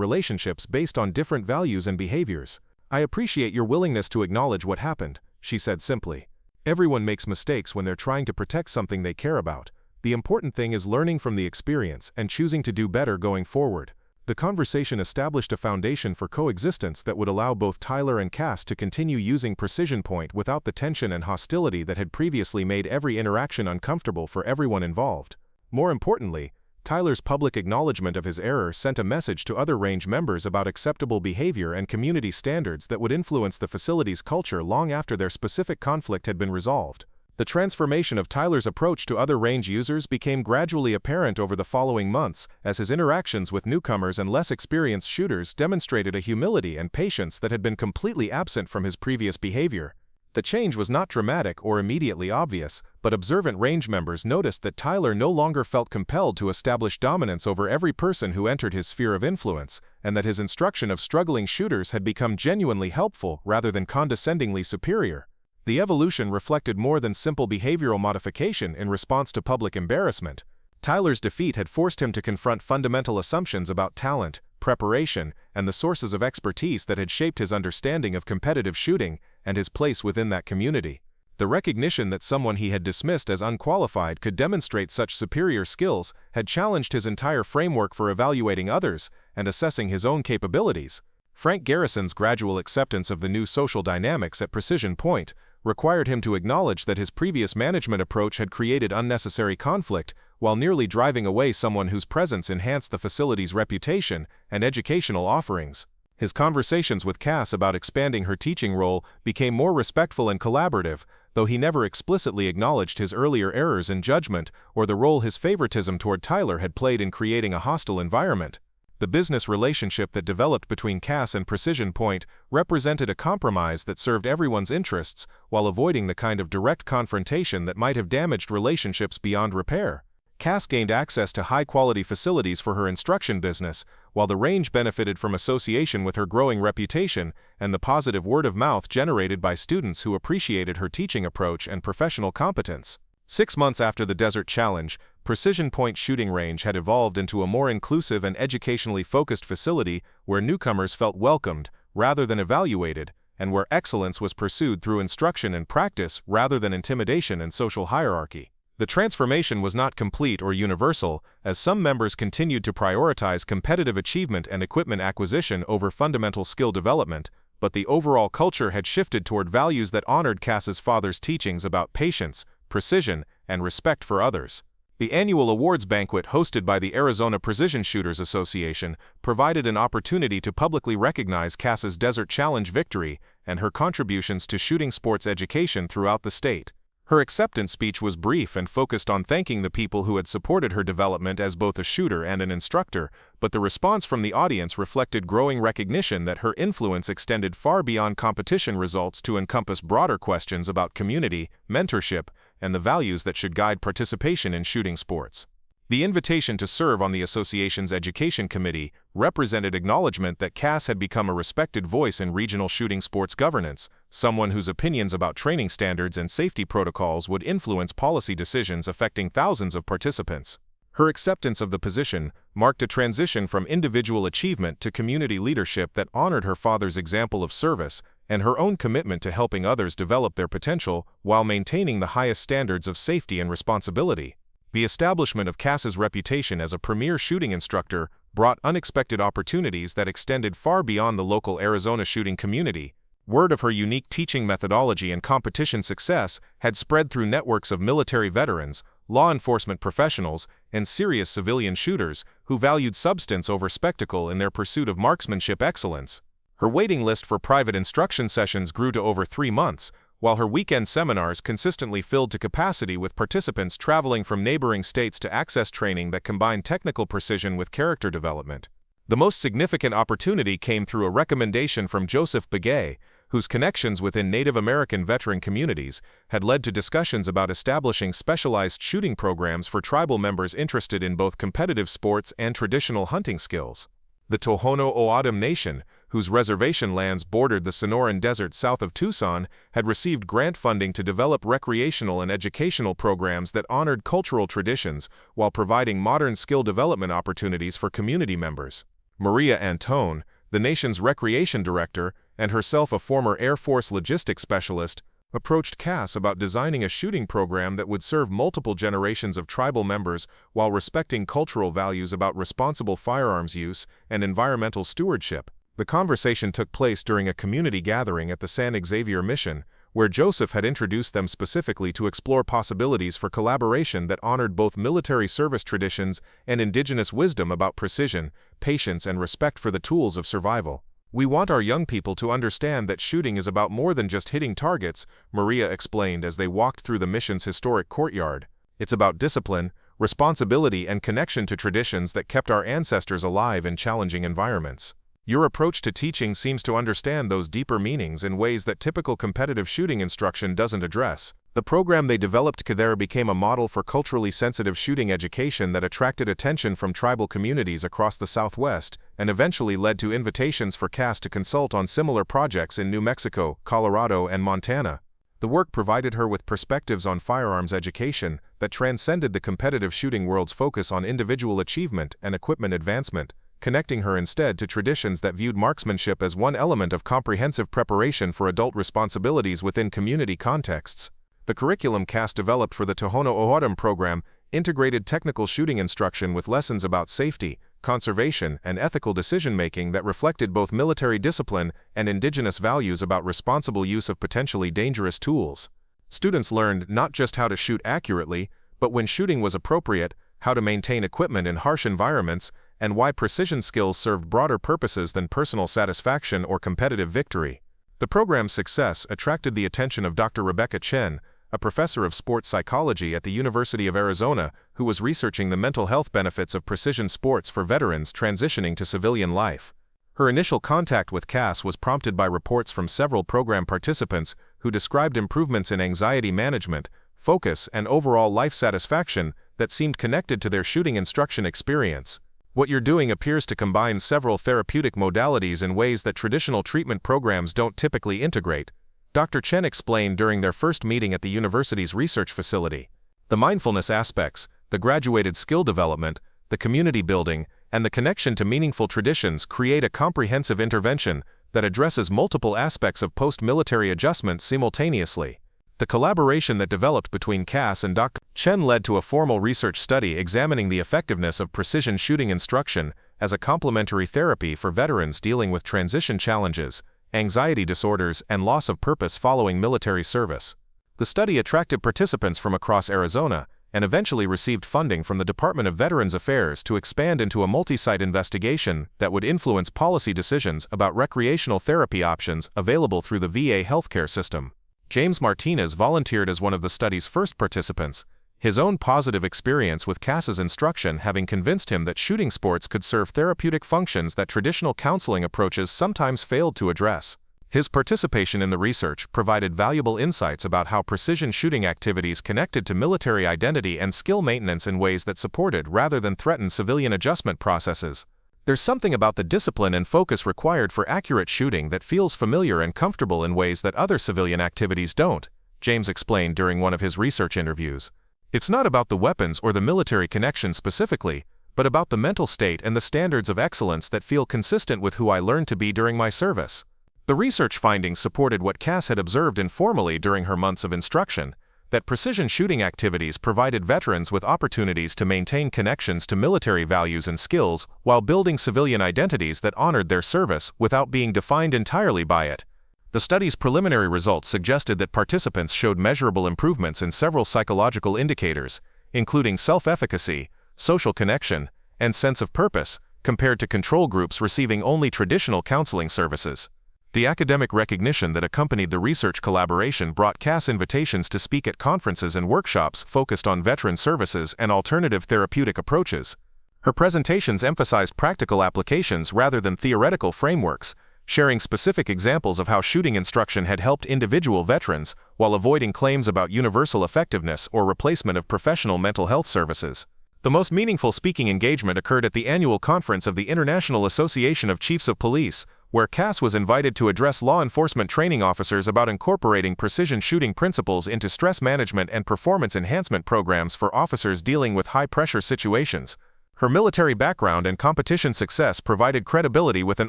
relationships based on different values and behaviors. "I appreciate your willingness to acknowledge what happened," she said simply. "Everyone makes mistakes when they're trying to protect something they care about. The important thing is learning from the experience and choosing to do better going forward." The conversation established a foundation for coexistence that would allow both Tyler and Cass to continue using Precision Point without the tension and hostility that had previously made every interaction uncomfortable for everyone involved. More importantly, Tyler's public acknowledgement of his error sent a message to other range members about acceptable behavior and community standards that would influence the facility's culture long after their specific conflict had been resolved. The transformation of Tyler's approach to other range users became gradually apparent over the following months, as his interactions with newcomers and less experienced shooters demonstrated a humility and patience that had been completely absent from his previous behavior. The change was not dramatic or immediately obvious, but observant range members noticed that Tyler no longer felt compelled to establish dominance over every person who entered his sphere of influence, and that his instruction of struggling shooters had become genuinely helpful rather than condescendingly superior. The evolution reflected more than simple behavioral modification in response to public embarrassment. Tyler's defeat had forced him to confront fundamental assumptions about talent, preparation, and the sources of expertise that had shaped his understanding of competitive shooting and his place within that community. The recognition that someone he had dismissed as unqualified could demonstrate such superior skills had challenged his entire framework for evaluating others and assessing his own capabilities. Frank Garrison's gradual acceptance of the new social dynamics at Precision Point required him to acknowledge that his previous management approach had created unnecessary conflict while nearly driving away someone whose presence enhanced the facility's reputation and educational offerings. His conversations with Cass about expanding her teaching role became more respectful and collaborative, though he never explicitly acknowledged his earlier errors in judgment or the role his favoritism toward Tyler had played in creating a hostile environment. The business relationship that developed between Cass and Precision Point represented a compromise that served everyone's interests while avoiding the kind of direct confrontation that might have damaged relationships beyond repair. Cass gained access to high-quality facilities for her instruction business, while the range benefited from association with her growing reputation and the positive word of mouth generated by students who appreciated her teaching approach and professional competence. 6 months after the Desert Challenge, Precision Point Shooting Range had evolved into a more inclusive and educationally focused facility where newcomers felt welcomed rather than evaluated, and where excellence was pursued through instruction and practice rather than intimidation and social hierarchy. The transformation was not complete or universal, as some members continued to prioritize competitive achievement and equipment acquisition over fundamental skill development, but the overall culture had shifted toward values that honored Cass's father's teachings about patience, precision, and respect for others. The annual awards banquet hosted by the Arizona Precision Shooters Association provided an opportunity to publicly recognize Cass's Desert Challenge victory and her contributions to shooting sports education throughout the state. Her acceptance speech was brief and focused on thanking the people who had supported her development as both a shooter and an instructor, but the response from the audience reflected growing recognition that her influence extended far beyond competition results to encompass broader questions about community, mentorship, and the values that should guide participation in shooting sports. The invitation to serve on the association's education committee represented acknowledgement that Cass had become a respected voice in regional shooting sports governance, someone whose opinions about training standards and safety protocols would influence policy decisions affecting thousands of participants. Her acceptance of the position marked a transition from individual achievement to community leadership that honored her father's example of service and her own commitment to helping others develop their potential while maintaining the highest standards of safety and responsibility. The establishment of Cass's reputation as a premier shooting instructor brought unexpected opportunities that extended far beyond the local Arizona shooting community. Word of her unique teaching methodology and competition success had spread through networks of military veterans, law enforcement professionals, and serious civilian shooters who valued substance over spectacle in their pursuit of marksmanship excellence. Her waiting list for private instruction sessions grew to over 3 months, while her weekend seminars consistently filled to capacity with participants traveling from neighboring states to access training that combined technical precision with character development. The most significant opportunity came through a recommendation from Joseph Begay, whose connections within Native American veteran communities had led to discussions about establishing specialized shooting programs for tribal members interested in both competitive sports and traditional hunting skills. The Tohono O'odham Nation, whose reservation lands bordered the Sonoran Desert south of Tucson, had received grant funding to develop recreational and educational programs that honored cultural traditions while providing modern skill development opportunities for community members. Maria Antone, the nation's recreation director, and herself a former Air Force logistics specialist, approached Cass about designing a shooting program that would serve multiple generations of tribal members while respecting cultural values about responsible firearms use and environmental stewardship. The conversation took place during a community gathering at the San Xavier Mission, where Joseph had introduced them specifically to explore possibilities for collaboration that honored both military service traditions and indigenous wisdom about precision, patience, and respect for the tools of survival. "We want our young people to understand that shooting is about more than just hitting targets," Maria explained as they walked through the mission's historic courtyard. "It's about discipline, responsibility, and connection to traditions that kept our ancestors alive in challenging environments. Your approach to teaching seems to understand those deeper meanings in ways that typical competitive shooting instruction doesn't address." The program they developed together became a model for culturally sensitive shooting education that attracted attention from tribal communities across the Southwest and eventually led to invitations for Cass to consult on similar projects in New Mexico, Colorado, and Montana. The work provided her with perspectives on firearms education that transcended the competitive shooting world's focus on individual achievement and equipment advancement, connecting her instead to traditions that viewed marksmanship as one element of comprehensive preparation for adult responsibilities within community contexts. The curriculum Cass developed for the Tohono O'odham program integrated technical shooting instruction with lessons about safety, conservation, and ethical decision-making that reflected both military discipline and indigenous values about responsible use of potentially dangerous tools. Students learned not just how to shoot accurately, but when shooting was appropriate, how to maintain equipment in harsh environments, and why precision skills served broader purposes than personal satisfaction or competitive victory. The program's success attracted the attention of Dr. Rebecca Chen, a professor of sports psychology at the University of Arizona who was researching the mental health benefits of precision sports for veterans transitioning to civilian life. Her initial contact with Cass was prompted by reports from several program participants who described improvements in anxiety management, focus, and overall life satisfaction that seemed connected to their shooting instruction experience. "What you're doing appears to combine several therapeutic modalities in ways that traditional treatment programs don't typically integrate," Dr. Chen explained during their first meeting at the university's research facility. "The mindfulness aspects, the graduated skill development, the community building, and the connection to meaningful traditions create a comprehensive intervention that addresses multiple aspects of post-military adjustment simultaneously." The collaboration that developed between Cass and Dr. Chen led to a formal research study examining the effectiveness of precision shooting instruction as a complementary therapy for veterans dealing with transition challenges, anxiety disorders, and loss of purpose following military service. The study attracted participants from across Arizona and eventually received funding from the Department of Veterans Affairs to expand into a multi-site investigation that would influence policy decisions about recreational therapy options available through the VA healthcare system. James Martinez volunteered as one of the study's first participants, his own positive experience with Cass's instruction having convinced him that shooting sports could serve therapeutic functions that traditional counseling approaches sometimes failed to address. His participation in the research provided valuable insights about how precision shooting activities connected to military identity and skill maintenance in ways that supported rather than threatened civilian adjustment processes. "There's something about the discipline and focus required for accurate shooting that feels familiar and comfortable in ways that other civilian activities don't," James explained during one of his research interviews. "It's not about the weapons or the military connection specifically, but about the mental state and the standards of excellence that feel consistent with who I learned to be during my service." The research findings supported what Cass had observed informally during her months of instruction, that precision shooting activities provided veterans with opportunities to maintain connections to military values and skills while building civilian identities that honored their service without being defined entirely by it. The study's preliminary results suggested that participants showed measurable improvements in several psychological indicators, including self-efficacy, social connection, and sense of purpose, compared to control groups receiving only traditional counseling services. The academic recognition that accompanied the research collaboration brought Cass invitations to speak at conferences and workshops focused on veteran services and alternative therapeutic approaches. Her presentations emphasized practical applications rather than theoretical frameworks, sharing specific examples of how shooting instruction had helped individual veterans while avoiding claims about universal effectiveness or replacement of professional mental health services. The most meaningful speaking engagement occurred at the annual conference of the International Association of Chiefs of Police, where Cass was invited to address law enforcement training officers about incorporating precision shooting principles into stress management and performance enhancement programs for officers dealing with high-pressure situations. Her military background and competition success provided credibility with an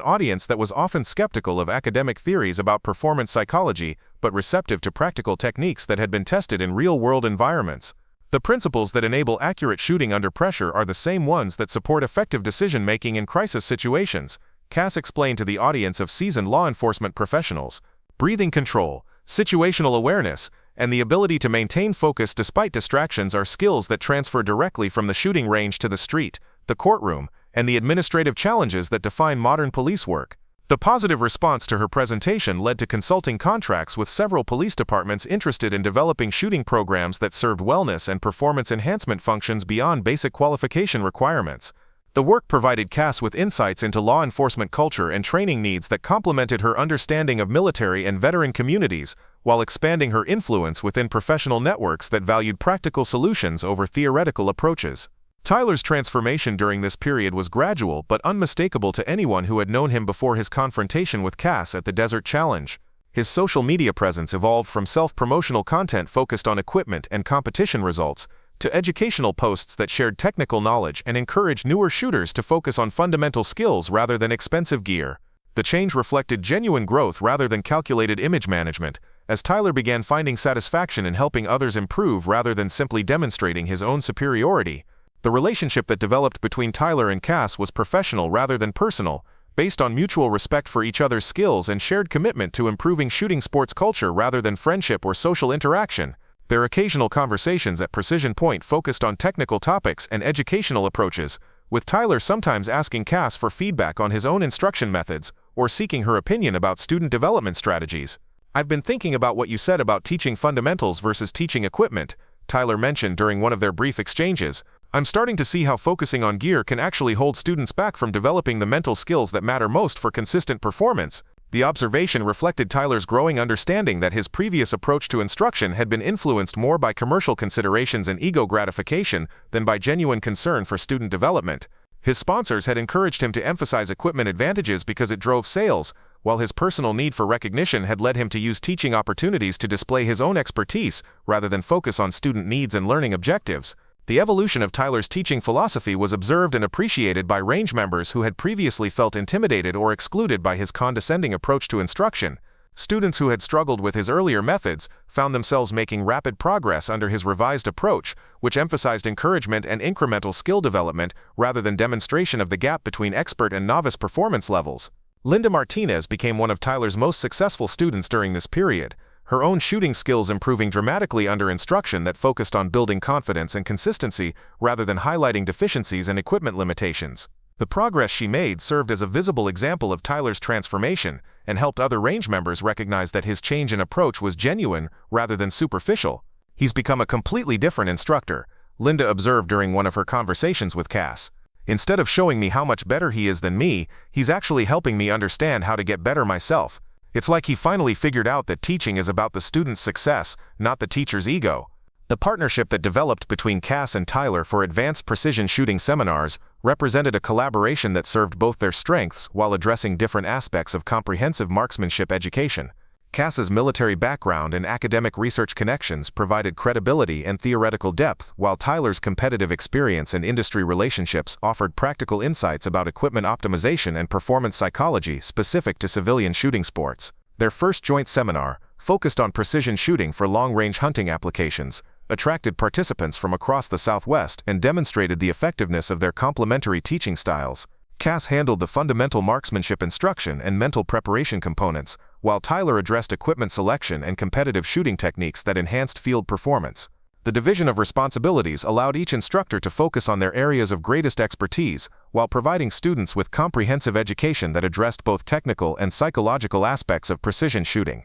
audience that was often skeptical of academic theories about performance psychology, but receptive to practical techniques that had been tested in real-world environments. The principles that enable accurate shooting under pressure are the same ones that support effective decision-making in crisis situations, Cass explained to the audience of seasoned law enforcement professionals. Breathing control, situational awareness, and the ability to maintain focus despite distractions are skills that transfer directly from the shooting range to the street, the courtroom, and the administrative challenges that define modern police work. The positive response to her presentation led to consulting contracts with several police departments interested in developing shooting programs that served wellness and performance enhancement functions beyond basic qualification requirements. The work provided Cass with insights into law enforcement culture and training needs that complemented her understanding of military and veteran communities, while expanding her influence within professional networks that valued practical solutions over theoretical approaches. Tyler's transformation during this period was gradual but unmistakable to anyone who had known him before his confrontation with Cass at the Desert Challenge. His social media presence evolved from self-promotional content focused on equipment and competition results, to educational posts that shared technical knowledge and encouraged newer shooters to focus on fundamental skills rather than expensive gear. The change reflected genuine growth rather than calculated image management, as Tyler began finding satisfaction in helping others improve rather than simply demonstrating his own superiority. The relationship that developed between Tyler and Cass was professional rather than personal, based on mutual respect for each other's skills and shared commitment to improving shooting sports culture rather than friendship or social interaction. Their occasional conversations at Precision Point focused on technical topics and educational approaches, with Tyler sometimes asking Cass for feedback on his own instruction methods or seeking her opinion about student development strategies. "I've been thinking about what you said about teaching fundamentals versus teaching equipment," Tyler mentioned during one of their brief exchanges. "I'm starting to see how focusing on gear can actually hold students back from developing the mental skills that matter most for consistent performance." The observation reflected Tyler's growing understanding that his previous approach to instruction had been influenced more by commercial considerations and ego gratification than by genuine concern for student development. His sponsors had encouraged him to emphasize equipment advantages because it drove sales, while his personal need for recognition had led him to use teaching opportunities to display his own expertise rather than focus on student needs and learning objectives. The evolution of Tyler's teaching philosophy was observed and appreciated by range members who had previously felt intimidated or excluded by his condescending approach to instruction. Students who had struggled with his earlier methods found themselves making rapid progress under his revised approach, which emphasized encouragement and incremental skill development rather than demonstration of the gap between expert and novice performance levels. Linda Martinez became one of Tyler's most successful students during this period, her own shooting skills improving dramatically under instruction that focused on building confidence and consistency rather than highlighting deficiencies and equipment limitations. The progress she made served as a visible example of Tyler's transformation and helped other range members recognize that his change in approach was genuine rather than superficial. "He's become a completely different instructor," Linda observed during one of her conversations with Cass. "Instead of showing me how much better he is than me, he's actually helping me understand how to get better myself. It's like he finally figured out that teaching is about the student's success, not the teacher's ego." The partnership that developed between Cass and Tyler for advanced precision shooting seminars represented a collaboration that served both their strengths while addressing different aspects of comprehensive marksmanship education. Cass's military background and academic research connections provided credibility and theoretical depth, while Tyler's competitive experience and industry relationships offered practical insights about equipment optimization and performance psychology specific to civilian shooting sports. Their first joint seminar, focused on precision shooting for long-range hunting applications, attracted participants from across the Southwest and demonstrated the effectiveness of their complementary teaching styles. Cass handled the fundamental marksmanship instruction and mental preparation components, while Tyler addressed equipment selection and competitive shooting techniques that enhanced field performance. The division of responsibilities allowed each instructor to focus on their areas of greatest expertise, while providing students with comprehensive education that addressed both technical and psychological aspects of precision shooting.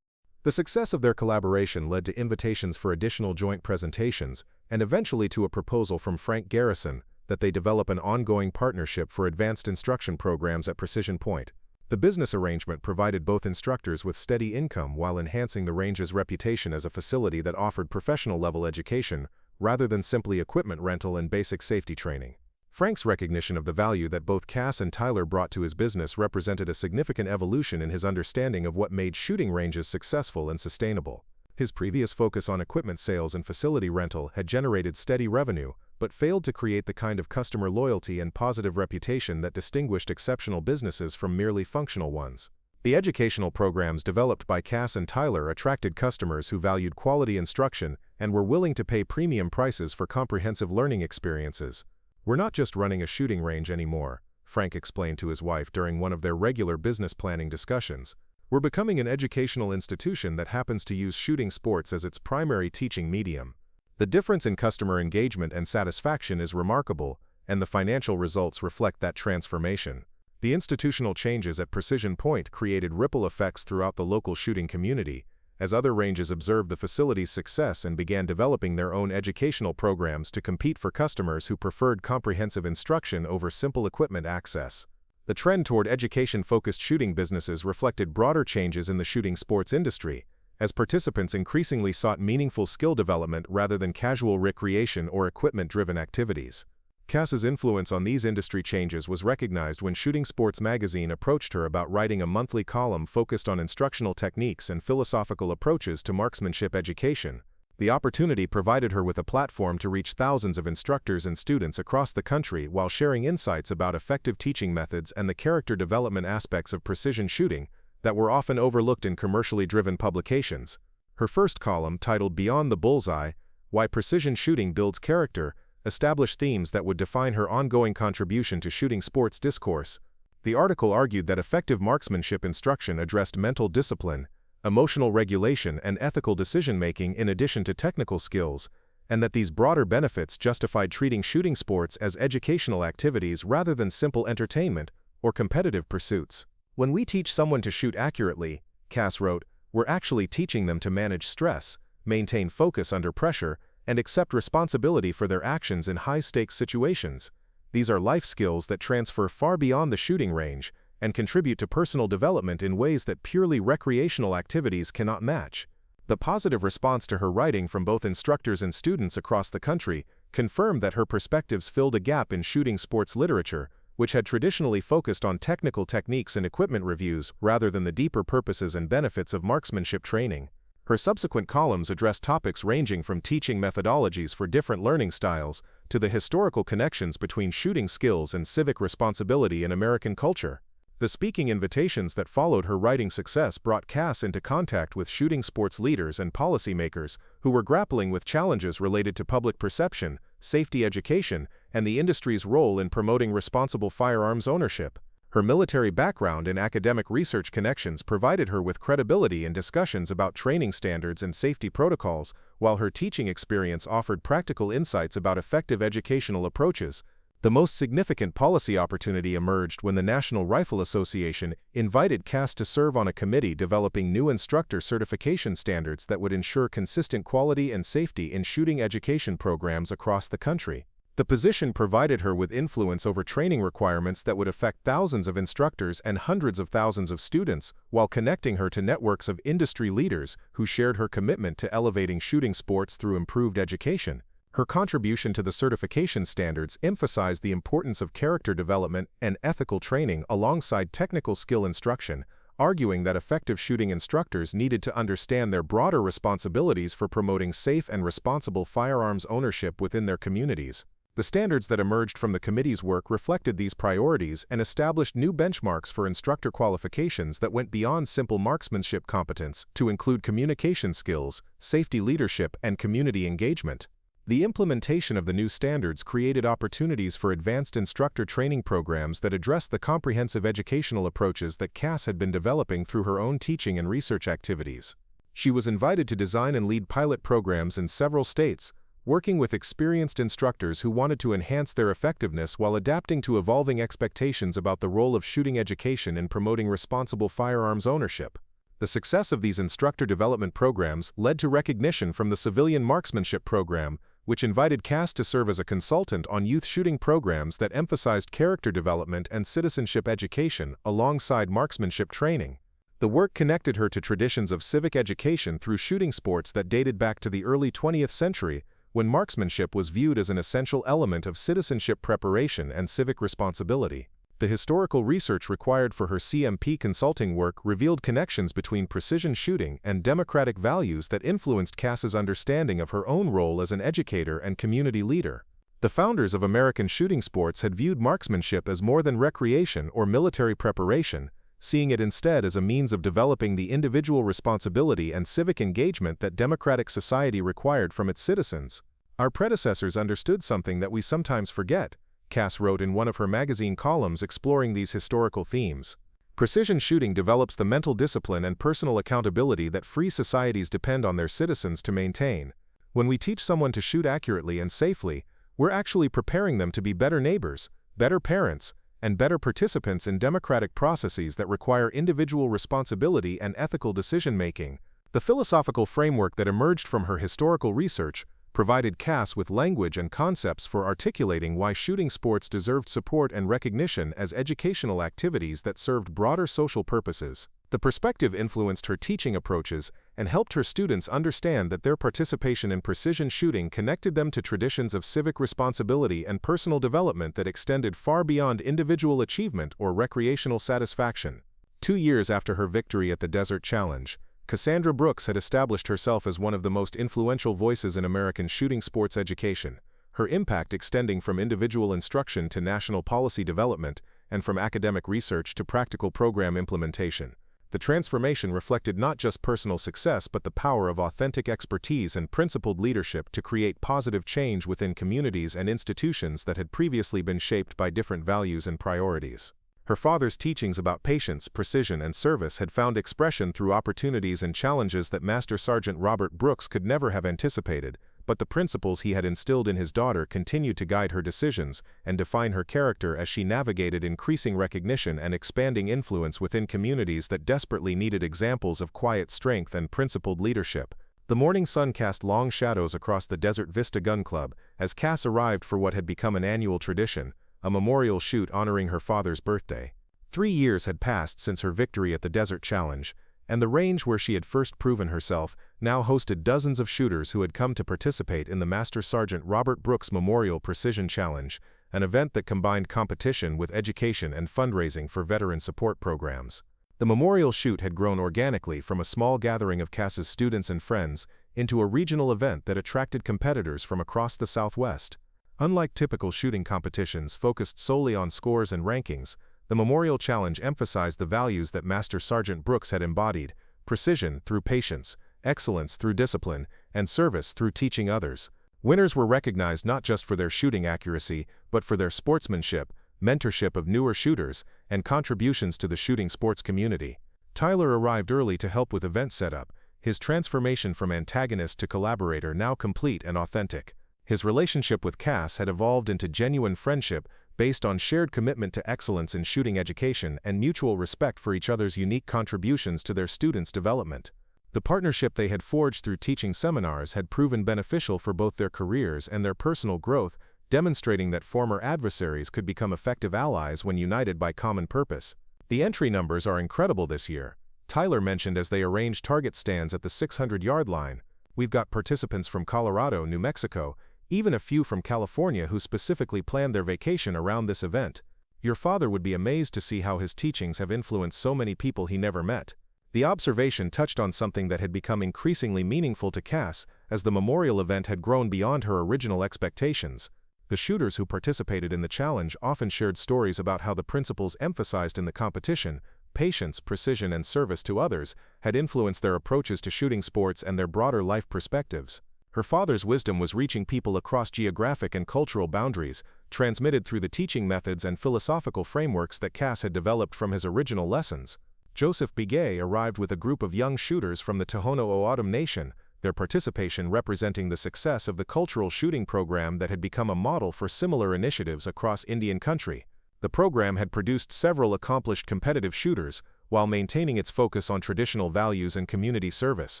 The success of their collaboration led to invitations for additional joint presentations, and eventually to a proposal from Frank Garrison that they develop an ongoing partnership for advanced instruction programs at Precision Point. The business arrangement provided both instructors with steady income while enhancing the range's reputation as a facility that offered professional-level education rather than simply equipment rental and basic safety training. Frank's recognition of the value that both Cass and Tyler brought to his business represented a significant evolution in his understanding of what made shooting ranges successful and sustainable. His previous focus on equipment sales and facility rental had generated steady revenue, but failed to create the kind of customer loyalty and positive reputation that distinguished exceptional businesses from merely functional ones. The educational programs developed by Cass and Tyler attracted customers who valued quality instruction and were willing to pay premium prices for comprehensive learning experiences. "We're not just running a shooting range anymore," Frank explained to his wife during one of their regular business planning discussions. "We're becoming an educational institution that happens to use shooting sports as its primary teaching medium." The difference in customer engagement and satisfaction is remarkable, and the financial results reflect that transformation. The institutional changes at Precision Point created ripple effects throughout the local shooting community, as other ranges observed the facility's success and began developing their own educational programs to compete for customers who preferred comprehensive instruction over simple equipment access. The trend toward education-focused shooting businesses reflected broader changes in the shooting sports industry, as participants increasingly sought meaningful skill development rather than casual recreation or equipment-driven activities. Cass's influence on these industry changes was recognized when Shooting Sports magazine approached her about writing a monthly column focused on instructional techniques and philosophical approaches to marksmanship education. The opportunity provided her with a platform to reach thousands of instructors and students across the country while sharing insights about effective teaching methods and the character development aspects of precision shooting that were often overlooked in commercially driven publications. Her first column, titled Beyond the Bullseye: Why Precision Shooting Builds Character, established themes that would define her ongoing contribution to shooting sports discourse. The article argued that effective marksmanship instruction addressed mental discipline, emotional regulation, and ethical decision-making in addition to technical skills, and that these broader benefits justified treating shooting sports as educational activities rather than simple entertainment or competitive pursuits. When we teach someone to shoot accurately, Cass wrote, we're actually teaching them to manage stress, maintain focus under pressure, and accept responsibility for their actions in high-stakes situations. These are life skills that transfer far beyond the shooting range and contribute to personal development in ways that purely recreational activities cannot match. The positive response to her writing from both instructors and students across the country confirmed that her perspectives filled a gap in shooting sports literature, which had traditionally focused on technical techniques and equipment reviews rather than the deeper purposes and benefits of marksmanship training. Her subsequent columns addressed topics ranging from teaching methodologies for different learning styles to the historical connections between shooting skills and civic responsibility in American culture. The speaking invitations that followed her writing success brought Cass into contact with shooting sports leaders and policymakers who were grappling with challenges related to public perception, safety education, and the industry's role in promoting responsible firearms ownership. Her military background and academic research connections provided her with credibility in discussions about training standards and safety protocols, while her teaching experience offered practical insights about effective educational approaches. The most significant policy opportunity emerged when the National Rifle Association invited Cass to serve on a committee developing new instructor certification standards that would ensure consistent quality and safety in shooting education programs across the country. The position provided her with influence over training requirements that would affect thousands of instructors and hundreds of thousands of students, while connecting her to networks of industry leaders who shared her commitment to elevating shooting sports through improved education. Her contribution to the certification standards emphasized the importance of character development and ethical training alongside technical skill instruction, arguing that effective shooting instructors needed to understand their broader responsibilities for promoting safe and responsible firearms ownership within their communities. The standards that emerged from the committee's work reflected these priorities and established new benchmarks for instructor qualifications that went beyond simple marksmanship competence to include communication skills, safety leadership, and community engagement. The implementation of the new standards created opportunities for advanced instructor training programs that addressed the comprehensive educational approaches that Cass had been developing through her own teaching and research activities. She was invited to design and lead pilot programs in several states, working with experienced instructors who wanted to enhance their effectiveness while adapting to evolving expectations about the role of shooting education in promoting responsible firearms ownership. The success of these instructor development programs led to recognition from the Civilian Marksmanship Program, which invited Cass to serve as a consultant on youth shooting programs that emphasized character development and citizenship education alongside marksmanship training. The work connected her to traditions of civic education through shooting sports that dated back to the early 20th century, when marksmanship was viewed as an essential element of citizenship preparation and civic responsibility. The historical research required for her CMP consulting work revealed connections between precision shooting and democratic values that influenced Cass's understanding of her own role as an educator and community leader. The founders of American shooting sports had viewed marksmanship as more than recreation or military preparation, seeing it instead as a means of developing the individual responsibility and civic engagement that democratic society required from its citizens. Our predecessors understood something that we sometimes forget, Cass wrote in one of her magazine columns exploring these historical themes. Precision shooting develops the mental discipline and personal accountability that free societies depend on their citizens to maintain. When we teach someone to shoot accurately and safely, we're actually preparing them to be better neighbors, better parents, and better participants in democratic processes that require individual responsibility and ethical decision-making. The philosophical framework that emerged from her historical research provided Cass with language and concepts for articulating why shooting sports deserved support and recognition as educational activities that served broader social purposes. The perspective influenced her teaching approaches and helped her students understand that their participation in precision shooting connected them to traditions of civic responsibility and personal development that extended far beyond individual achievement or recreational satisfaction. 2 years after her victory at the Desert Challenge, Cassandra Brooks had established herself as one of the most influential voices in American shooting sports education, her impact extending from individual instruction to national policy development and from academic research to practical program implementation. The transformation reflected not just personal success but the power of authentic expertise and principled leadership to create positive change within communities and institutions that had previously been shaped by different values and priorities. Her father's teachings about patience, precision, and service had found expression through opportunities and challenges that Master Sergeant Robert Brooks could never have anticipated, but the principles he had instilled in his daughter continued to guide her decisions and define her character as she navigated increasing recognition and expanding influence within communities that desperately needed examples of quiet strength and principled leadership. The morning sun cast long shadows across the Desert Vista Gun Club as Cass arrived for what had become an annual tradition, a memorial shoot honoring her father's birthday. 3 years had passed since her victory at the Desert Challenge, and the range where she had first proven herself now hosted dozens of shooters who had come to participate in the Master Sergeant Robert Brooks Memorial Precision Challenge, an event that combined competition with education and fundraising for veteran support programs. The memorial shoot had grown organically from a small gathering of Cass's students and friends into a regional event that attracted competitors from across the Southwest. Unlike typical shooting competitions focused solely on scores and rankings, the Memorial Challenge emphasized the values that Master Sergeant Brooks had embodied: precision through patience, excellence through discipline, and service through teaching others. Winners were recognized not just for their shooting accuracy, but for their sportsmanship, mentorship of newer shooters, and contributions to the shooting sports community. Tyler arrived early to help with event setup, his transformation from antagonist to collaborator now complete and authentic. His relationship with Cass had evolved into genuine friendship based on shared commitment to excellence in shooting education and mutual respect for each other's unique contributions to their students' development. The partnership they had forged through teaching seminars had proven beneficial for both their careers and their personal growth, demonstrating that former adversaries could become effective allies when united by common purpose. The entry numbers are incredible this year, Tyler mentioned as they arranged target stands at the 600-yard line. We've got participants from Colorado, New Mexico, even a few from California who specifically planned their vacation around this event. Your father would be amazed to see how his teachings have influenced so many people he never met. The observation touched on something that had become increasingly meaningful to Cass as the memorial event had grown beyond her original expectations. The shooters who participated in the challenge often shared stories about how the principles emphasized in the competition, patience, precision, and service to others, had influenced their approaches to shooting sports and their broader life perspectives. Her father's wisdom was reaching people across geographic and cultural boundaries, transmitted through the teaching methods and philosophical frameworks that Cass had developed from his original lessons. Joseph Begay arrived with a group of young shooters from the Tohono O'odham Nation, their participation representing the success of the cultural shooting program that had become a model for similar initiatives across Indian country. The program had produced several accomplished competitive shooters, while maintaining its focus on traditional values and community service.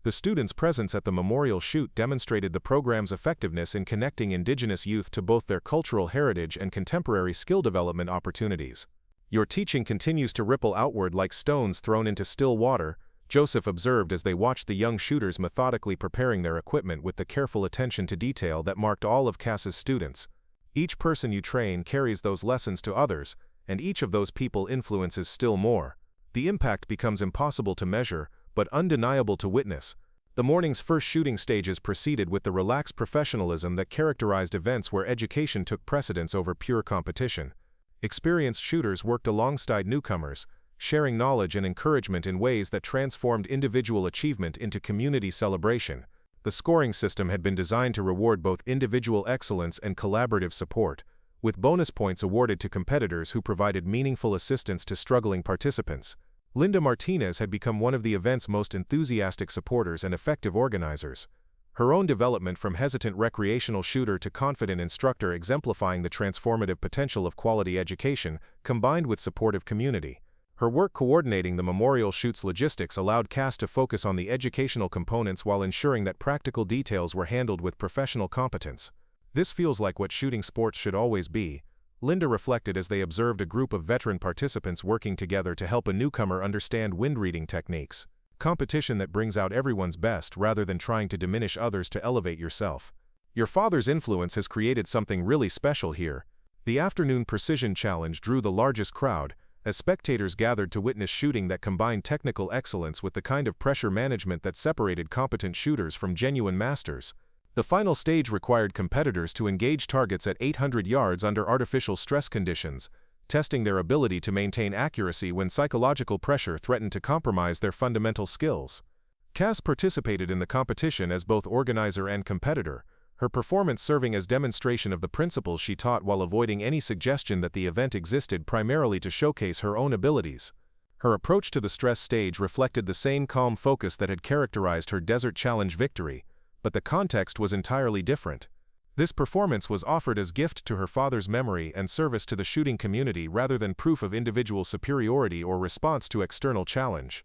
The students' presence at the memorial shoot demonstrated the program's effectiveness in connecting Indigenous youth to both their cultural heritage and contemporary skill development opportunities. Your teaching continues to ripple outward like stones thrown into still water, Joseph observed as they watched the young shooters methodically preparing their equipment with the careful attention to detail that marked all of Cass's students. Each person you train carries those lessons to others, and each of those people influences still more. The impact becomes impossible to measure, but undeniable to witness. The morning's first shooting stages proceeded with the relaxed professionalism that characterized events where education took precedence over pure competition. Experienced shooters worked alongside newcomers, sharing knowledge and encouragement in ways that transformed individual achievement into community celebration. The scoring system had been designed to reward both individual excellence and collaborative support, with bonus points awarded to competitors who provided meaningful assistance to struggling participants. Linda Martinez had become one of the event's most enthusiastic supporters and effective organizers. her own development from hesitant recreational shooter to confident instructor exemplifying the transformative potential of quality education, combined with supportive community. Her work coordinating the memorial shoot's logistics allowed Cass to focus on the educational components while ensuring that practical details were handled with professional competence. This feels like what shooting sports should always be, Linda reflected as they observed a group of veteran participants working together to help a newcomer understand wind reading techniques. Competition that brings out everyone's best rather than trying to diminish others to elevate yourself. Your father's influence has created something really special here. The afternoon precision challenge drew the largest crowd, as spectators gathered to witness shooting that combined technical excellence with the kind of pressure management that separated competent shooters from genuine masters. The final stage required competitors to engage targets at 800 yards under artificial stress conditions, testing their ability to maintain accuracy when psychological pressure threatened to compromise their fundamental skills. Cass participated in the competition as both organizer and competitor, her performance serving as demonstration of the principles she taught while avoiding any suggestion that the event existed primarily to showcase her own abilities. Her approach to the stress stage reflected the same calm focus that had characterized her Desert Challenge victory, but the context was entirely different. This performance was offered as gift to her father's memory and service to the shooting community rather than proof of individual superiority or response to external challenge.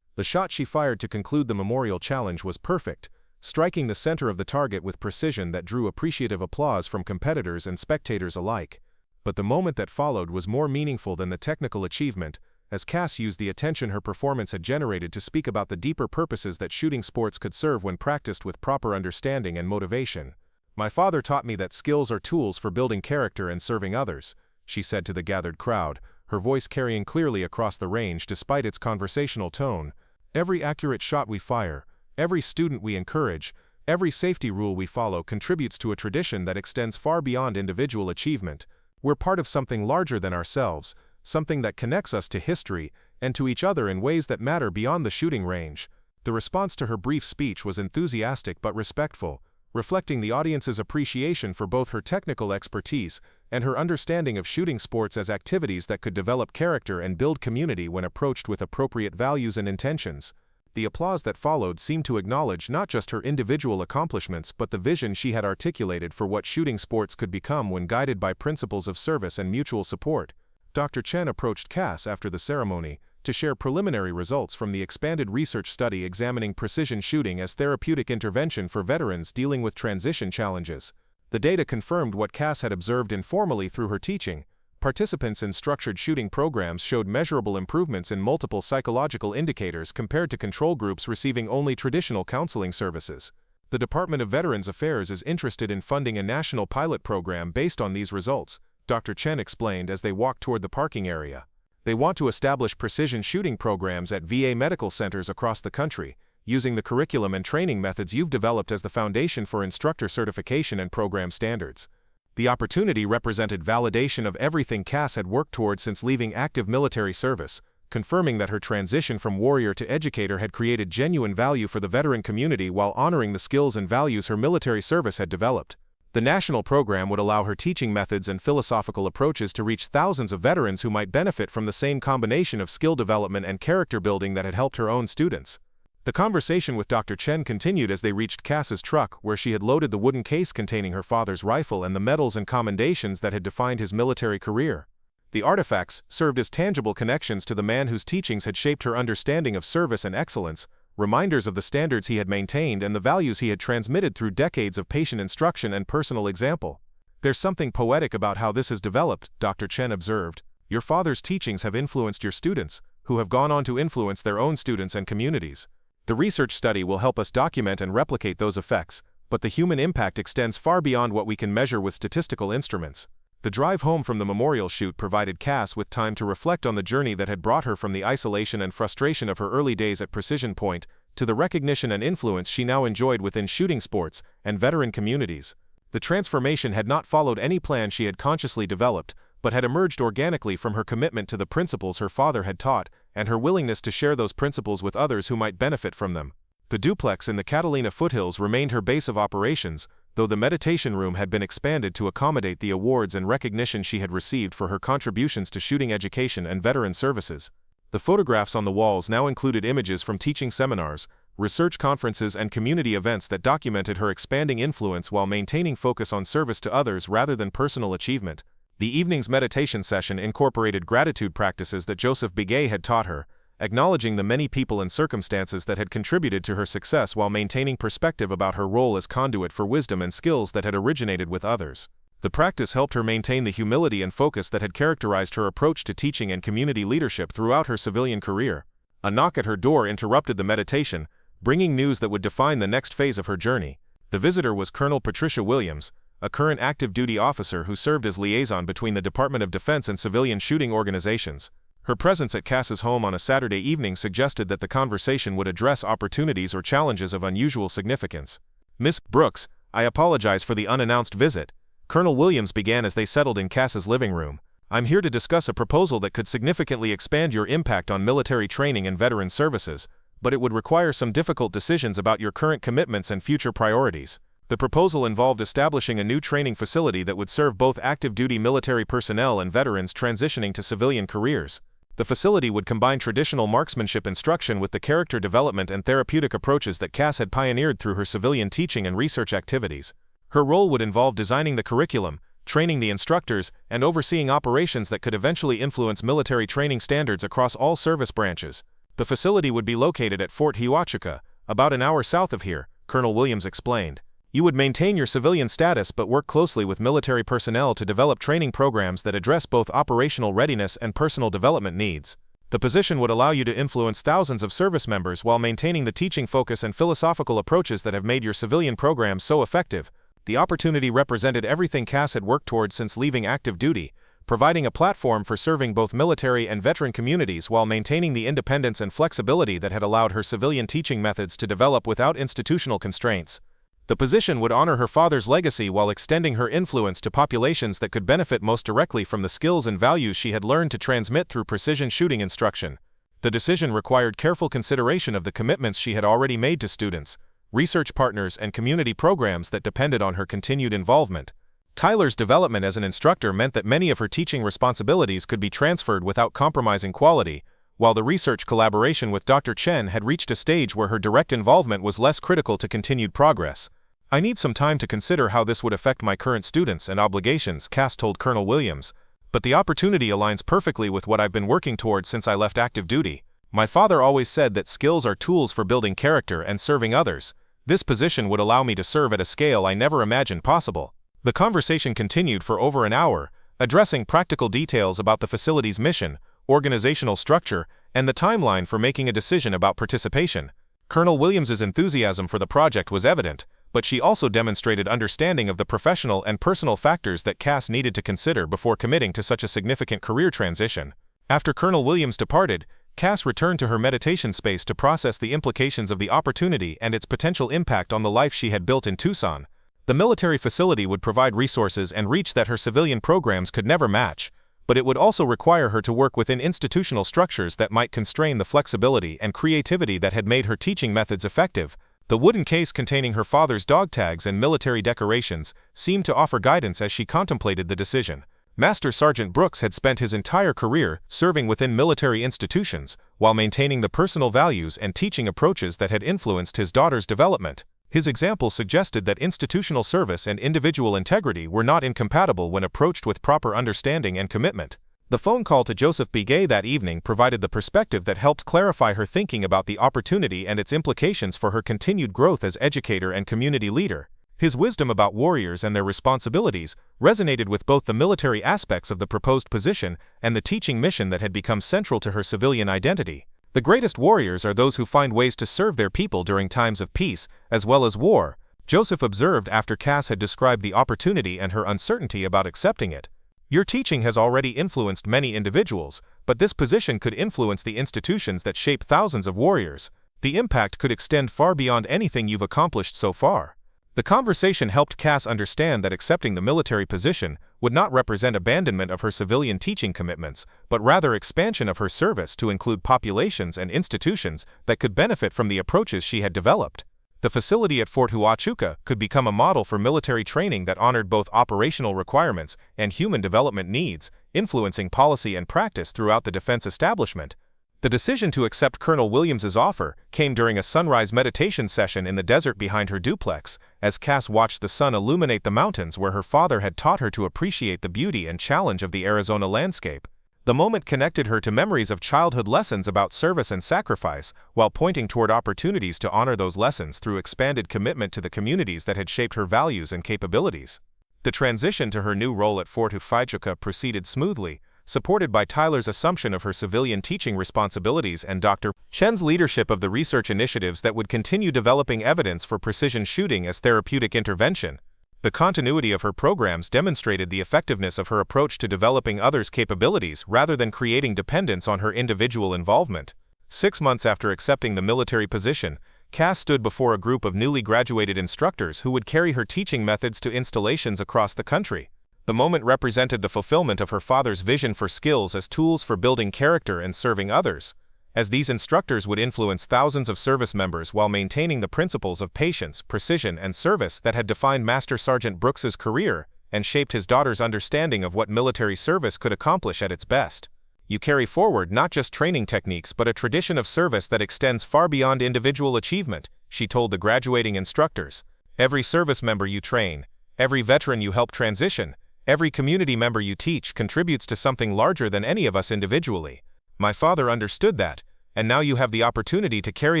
The shot she fired to conclude the memorial challenge was perfect, striking the center of the target with precision that drew appreciative applause from competitors and spectators alike. But the moment that followed was more meaningful than the technical achievement, as Cass used the attention her performance had generated to speak about the deeper purposes that shooting sports could serve when practiced with proper understanding and motivation. "My father taught me that skills are tools for building character and serving others," she said to the gathered crowd, her voice carrying clearly across the range despite its conversational tone. "Every accurate shot we fire, every student we encourage, every safety rule we follow contributes to a tradition that extends far beyond individual achievement. We're part of something larger than ourselves, something that connects us to history and to each other in ways that matter beyond the shooting range." The response to her brief speech was enthusiastic but respectful, reflecting the audience's appreciation for both her technical expertise and her understanding of shooting sports as activities that could develop character and build community when approached with appropriate values and intentions. The applause that followed seemed to acknowledge not just her individual accomplishments but the vision she had articulated for what shooting sports could become when guided by principles of service and mutual support. Dr. Chen approached Cass after the ceremony to share preliminary results from the expanded research study examining precision shooting as therapeutic intervention for veterans dealing with transition challenges. The data confirmed what Cass had observed informally through her teaching. Participants in structured shooting programs showed measurable improvements in multiple psychological indicators compared to control groups receiving only traditional counseling services. The Department of Veterans Affairs is interested in funding a national pilot program based on these results, Dr. Chen explained as they walked toward the parking area. They want to establish precision shooting programs at VA medical centers across the country, using the curriculum and training methods you've developed as the foundation for instructor certification and program standards. The opportunity represented validation of everything Cass had worked toward since leaving active military service, confirming that her transition from warrior to educator had created genuine value for the veteran community while honoring the skills and values her military service had developed. The national program would allow her teaching methods and philosophical approaches to reach thousands of veterans who might benefit from the same combination of skill development and character building that had helped her own students. The conversation with Dr. Chen continued as they reached Cass's truck, where she had loaded the wooden case containing her father's rifle and the medals and commendations that had defined his military career. The artifacts served as tangible connections to the man whose teachings had shaped her understanding of service and excellence, reminders of the standards he had maintained and the values he had transmitted through decades of patient instruction and personal example. "There's something poetic about how this has developed," Dr. Chen observed. "Your father's teachings have influenced your students, who have gone on to influence their own students and communities. The research study will help us document and replicate those effects, but the human impact extends far beyond what we can measure with statistical instruments." The drive home from the memorial shoot provided Cass with time to reflect on the journey that had brought her from the isolation and frustration of her early days at Precision Point to the recognition and influence she now enjoyed within shooting sports and veteran communities. The transformation had not followed any plan she had consciously developed, but had emerged organically from her commitment to the principles her father had taught and her willingness to share those principles with others who might benefit from them. The duplex in the Catalina foothills remained her base of operations, though the meditation room had been expanded to accommodate the awards and recognition she had received for her contributions to shooting education and veteran services. The photographs on the walls now included images from teaching seminars, research conferences and community events that documented her expanding influence while maintaining focus on service to others rather than personal achievement. The evening's meditation session incorporated gratitude practices that Joseph Begay had taught her, acknowledging the many people and circumstances that had contributed to her success while maintaining perspective about her role as conduit for wisdom and skills that had originated with others. The practice helped her maintain the humility and focus that had characterized her approach to teaching and community leadership throughout her civilian career. A knock at her door interrupted the meditation, bringing news that would define the next phase of her journey. The visitor was Colonel Patricia Williams, a current active duty officer who served as liaison between the Department of Defense and civilian shooting organizations. Her presence at Cass's home on a Saturday evening suggested that the conversation would address opportunities or challenges of unusual significance. "Miss Brooks, I apologize for the unannounced visit," Colonel Williams began as they settled in Cass's living room. "I'm here to discuss a proposal that could significantly expand your impact on military training and veteran services, but it would require some difficult decisions about your current commitments and future priorities." The proposal involved establishing a new training facility that would serve both active-duty military personnel and veterans transitioning to civilian careers. The facility would combine traditional marksmanship instruction with the character development and therapeutic approaches that Cass had pioneered through her civilian teaching and research activities. Her role would involve designing the curriculum, training the instructors, and overseeing operations that could eventually influence military training standards across all service branches. The facility would be located at Fort Huachuca, about an hour south of here, Colonel Williams explained. You would maintain your civilian status but work closely with military personnel to develop training programs that address both operational readiness and personal development needs. The position would allow you to influence thousands of service members while maintaining the teaching focus and philosophical approaches that have made your civilian programs so effective. The opportunity represented everything Cass had worked toward since leaving active duty, providing a platform for serving both military and veteran communities while maintaining the independence and flexibility that had allowed her civilian teaching methods to develop without institutional constraints. The position would honor her father's legacy while extending her influence to populations that could benefit most directly from the skills and values she had learned to transmit through precision shooting instruction. The decision required careful consideration of the commitments she had already made to students, research partners, and community programs that depended on her continued involvement. Tyler's development as an instructor meant that many of her teaching responsibilities could be transferred without compromising quality, while the research collaboration with Dr. Chen had reached a stage where her direct involvement was less critical to continued progress. "I need some time to consider how this would affect my current students and obligations," Cass told Colonel Williams, "but the opportunity aligns perfectly with what I've been working toward since I left active duty. My father always said that skills are tools for building character and serving others. This position would allow me to serve at a scale I never imagined possible." The conversation continued for over an hour, addressing practical details about the facility's mission, organizational structure, and the timeline for making a decision about participation. Colonel Williams's enthusiasm for the project was evident, but she also demonstrated understanding of the professional and personal factors that Cass needed to consider before committing to such a significant career transition. After Colonel Williams departed, Cass returned to her meditation space to process the implications of the opportunity and its potential impact on the life she had built in Tucson. The military facility would provide resources and reach that her civilian programs could never match, but it would also require her to work within institutional structures that might constrain the flexibility and creativity that had made her teaching methods effective. The wooden case containing her father's dog tags and military decorations seemed to offer guidance as she contemplated the decision. Master Sergeant Brooks had spent his entire career serving within military institutions, while maintaining the personal values and teaching approaches that had influenced his daughter's development. His example suggested that institutional service and individual integrity were not incompatible when approached with proper understanding and commitment. The phone call to Joseph Begay that evening provided the perspective that helped clarify her thinking about the opportunity and its implications for her continued growth as educator and community leader. His wisdom about warriors and their responsibilities resonated with both the military aspects of the proposed position and the teaching mission that had become central to her civilian identity. The greatest warriors are those who find ways to serve their people during times of peace, as well as war, Joseph observed after Cass had described the opportunity and her uncertainty about accepting it. Your teaching has already influenced many individuals, but this position could influence the institutions that shape thousands of warriors. The impact could extend far beyond anything you've accomplished so far. The conversation helped Cass understand that accepting the military position would not represent abandonment of her civilian teaching commitments, but rather expansion of her service to include populations and institutions that could benefit from the approaches she had developed. The facility at Fort Huachuca could become a model for military training that honored both operational requirements and human development needs, influencing policy and practice throughout the defense establishment. The decision to accept Colonel Williams's offer came during a sunrise meditation session in the desert behind her duplex, as Cass watched the sun illuminate the mountains where her father had taught her to appreciate the beauty and challenge of the Arizona landscape. The moment connected her to memories of childhood lessons about service and sacrifice, while pointing toward opportunities to honor those lessons through expanded commitment to the communities that had shaped her values and capabilities. The transition to her new role at Fort Hutchinson proceeded smoothly, supported by Tyler's assumption of her civilian teaching responsibilities and Dr. Chen's leadership of the research initiatives that would continue developing evidence for precision shooting as therapeutic intervention. The continuity of her programs demonstrated the effectiveness of her approach to developing others' capabilities rather than creating dependence on her individual involvement. 6 months after accepting the military position, Cass stood before a group of newly graduated instructors who would carry her teaching methods to installations across the country. The moment represented the fulfillment of her father's vision for skills as tools for building character and serving others, as these instructors would influence thousands of service members while maintaining the principles of patience, precision, and service that had defined Master Sergeant Brooks's career and shaped his daughter's understanding of what military service could accomplish at its best. You carry forward not just training techniques but a tradition of service that extends far beyond individual achievement, she told the graduating instructors. Every service member you train, every veteran you help transition, every community member you teach contributes to something larger than any of us individually. My father understood that, and now you have the opportunity to carry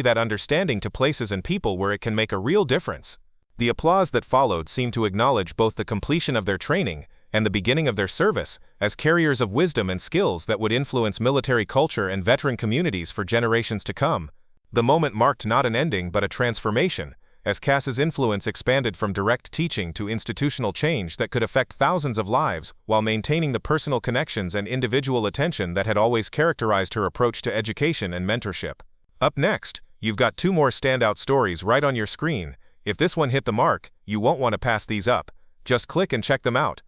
that understanding to places and people where it can make a real difference. The applause that followed seemed to acknowledge both the completion of their training and the beginning of their service as carriers of wisdom and skills that would influence military culture and veteran communities for generations to come. The moment marked not an ending but a transformation, as Cass's influence expanded from direct teaching to institutional change that could affect thousands of lives while maintaining the personal connections and individual attention that had always characterized her approach to education and mentorship. Up next, you've got 2 more standout stories right on your screen. If this one hit the mark, you won't want to pass these up. Just click and check them out.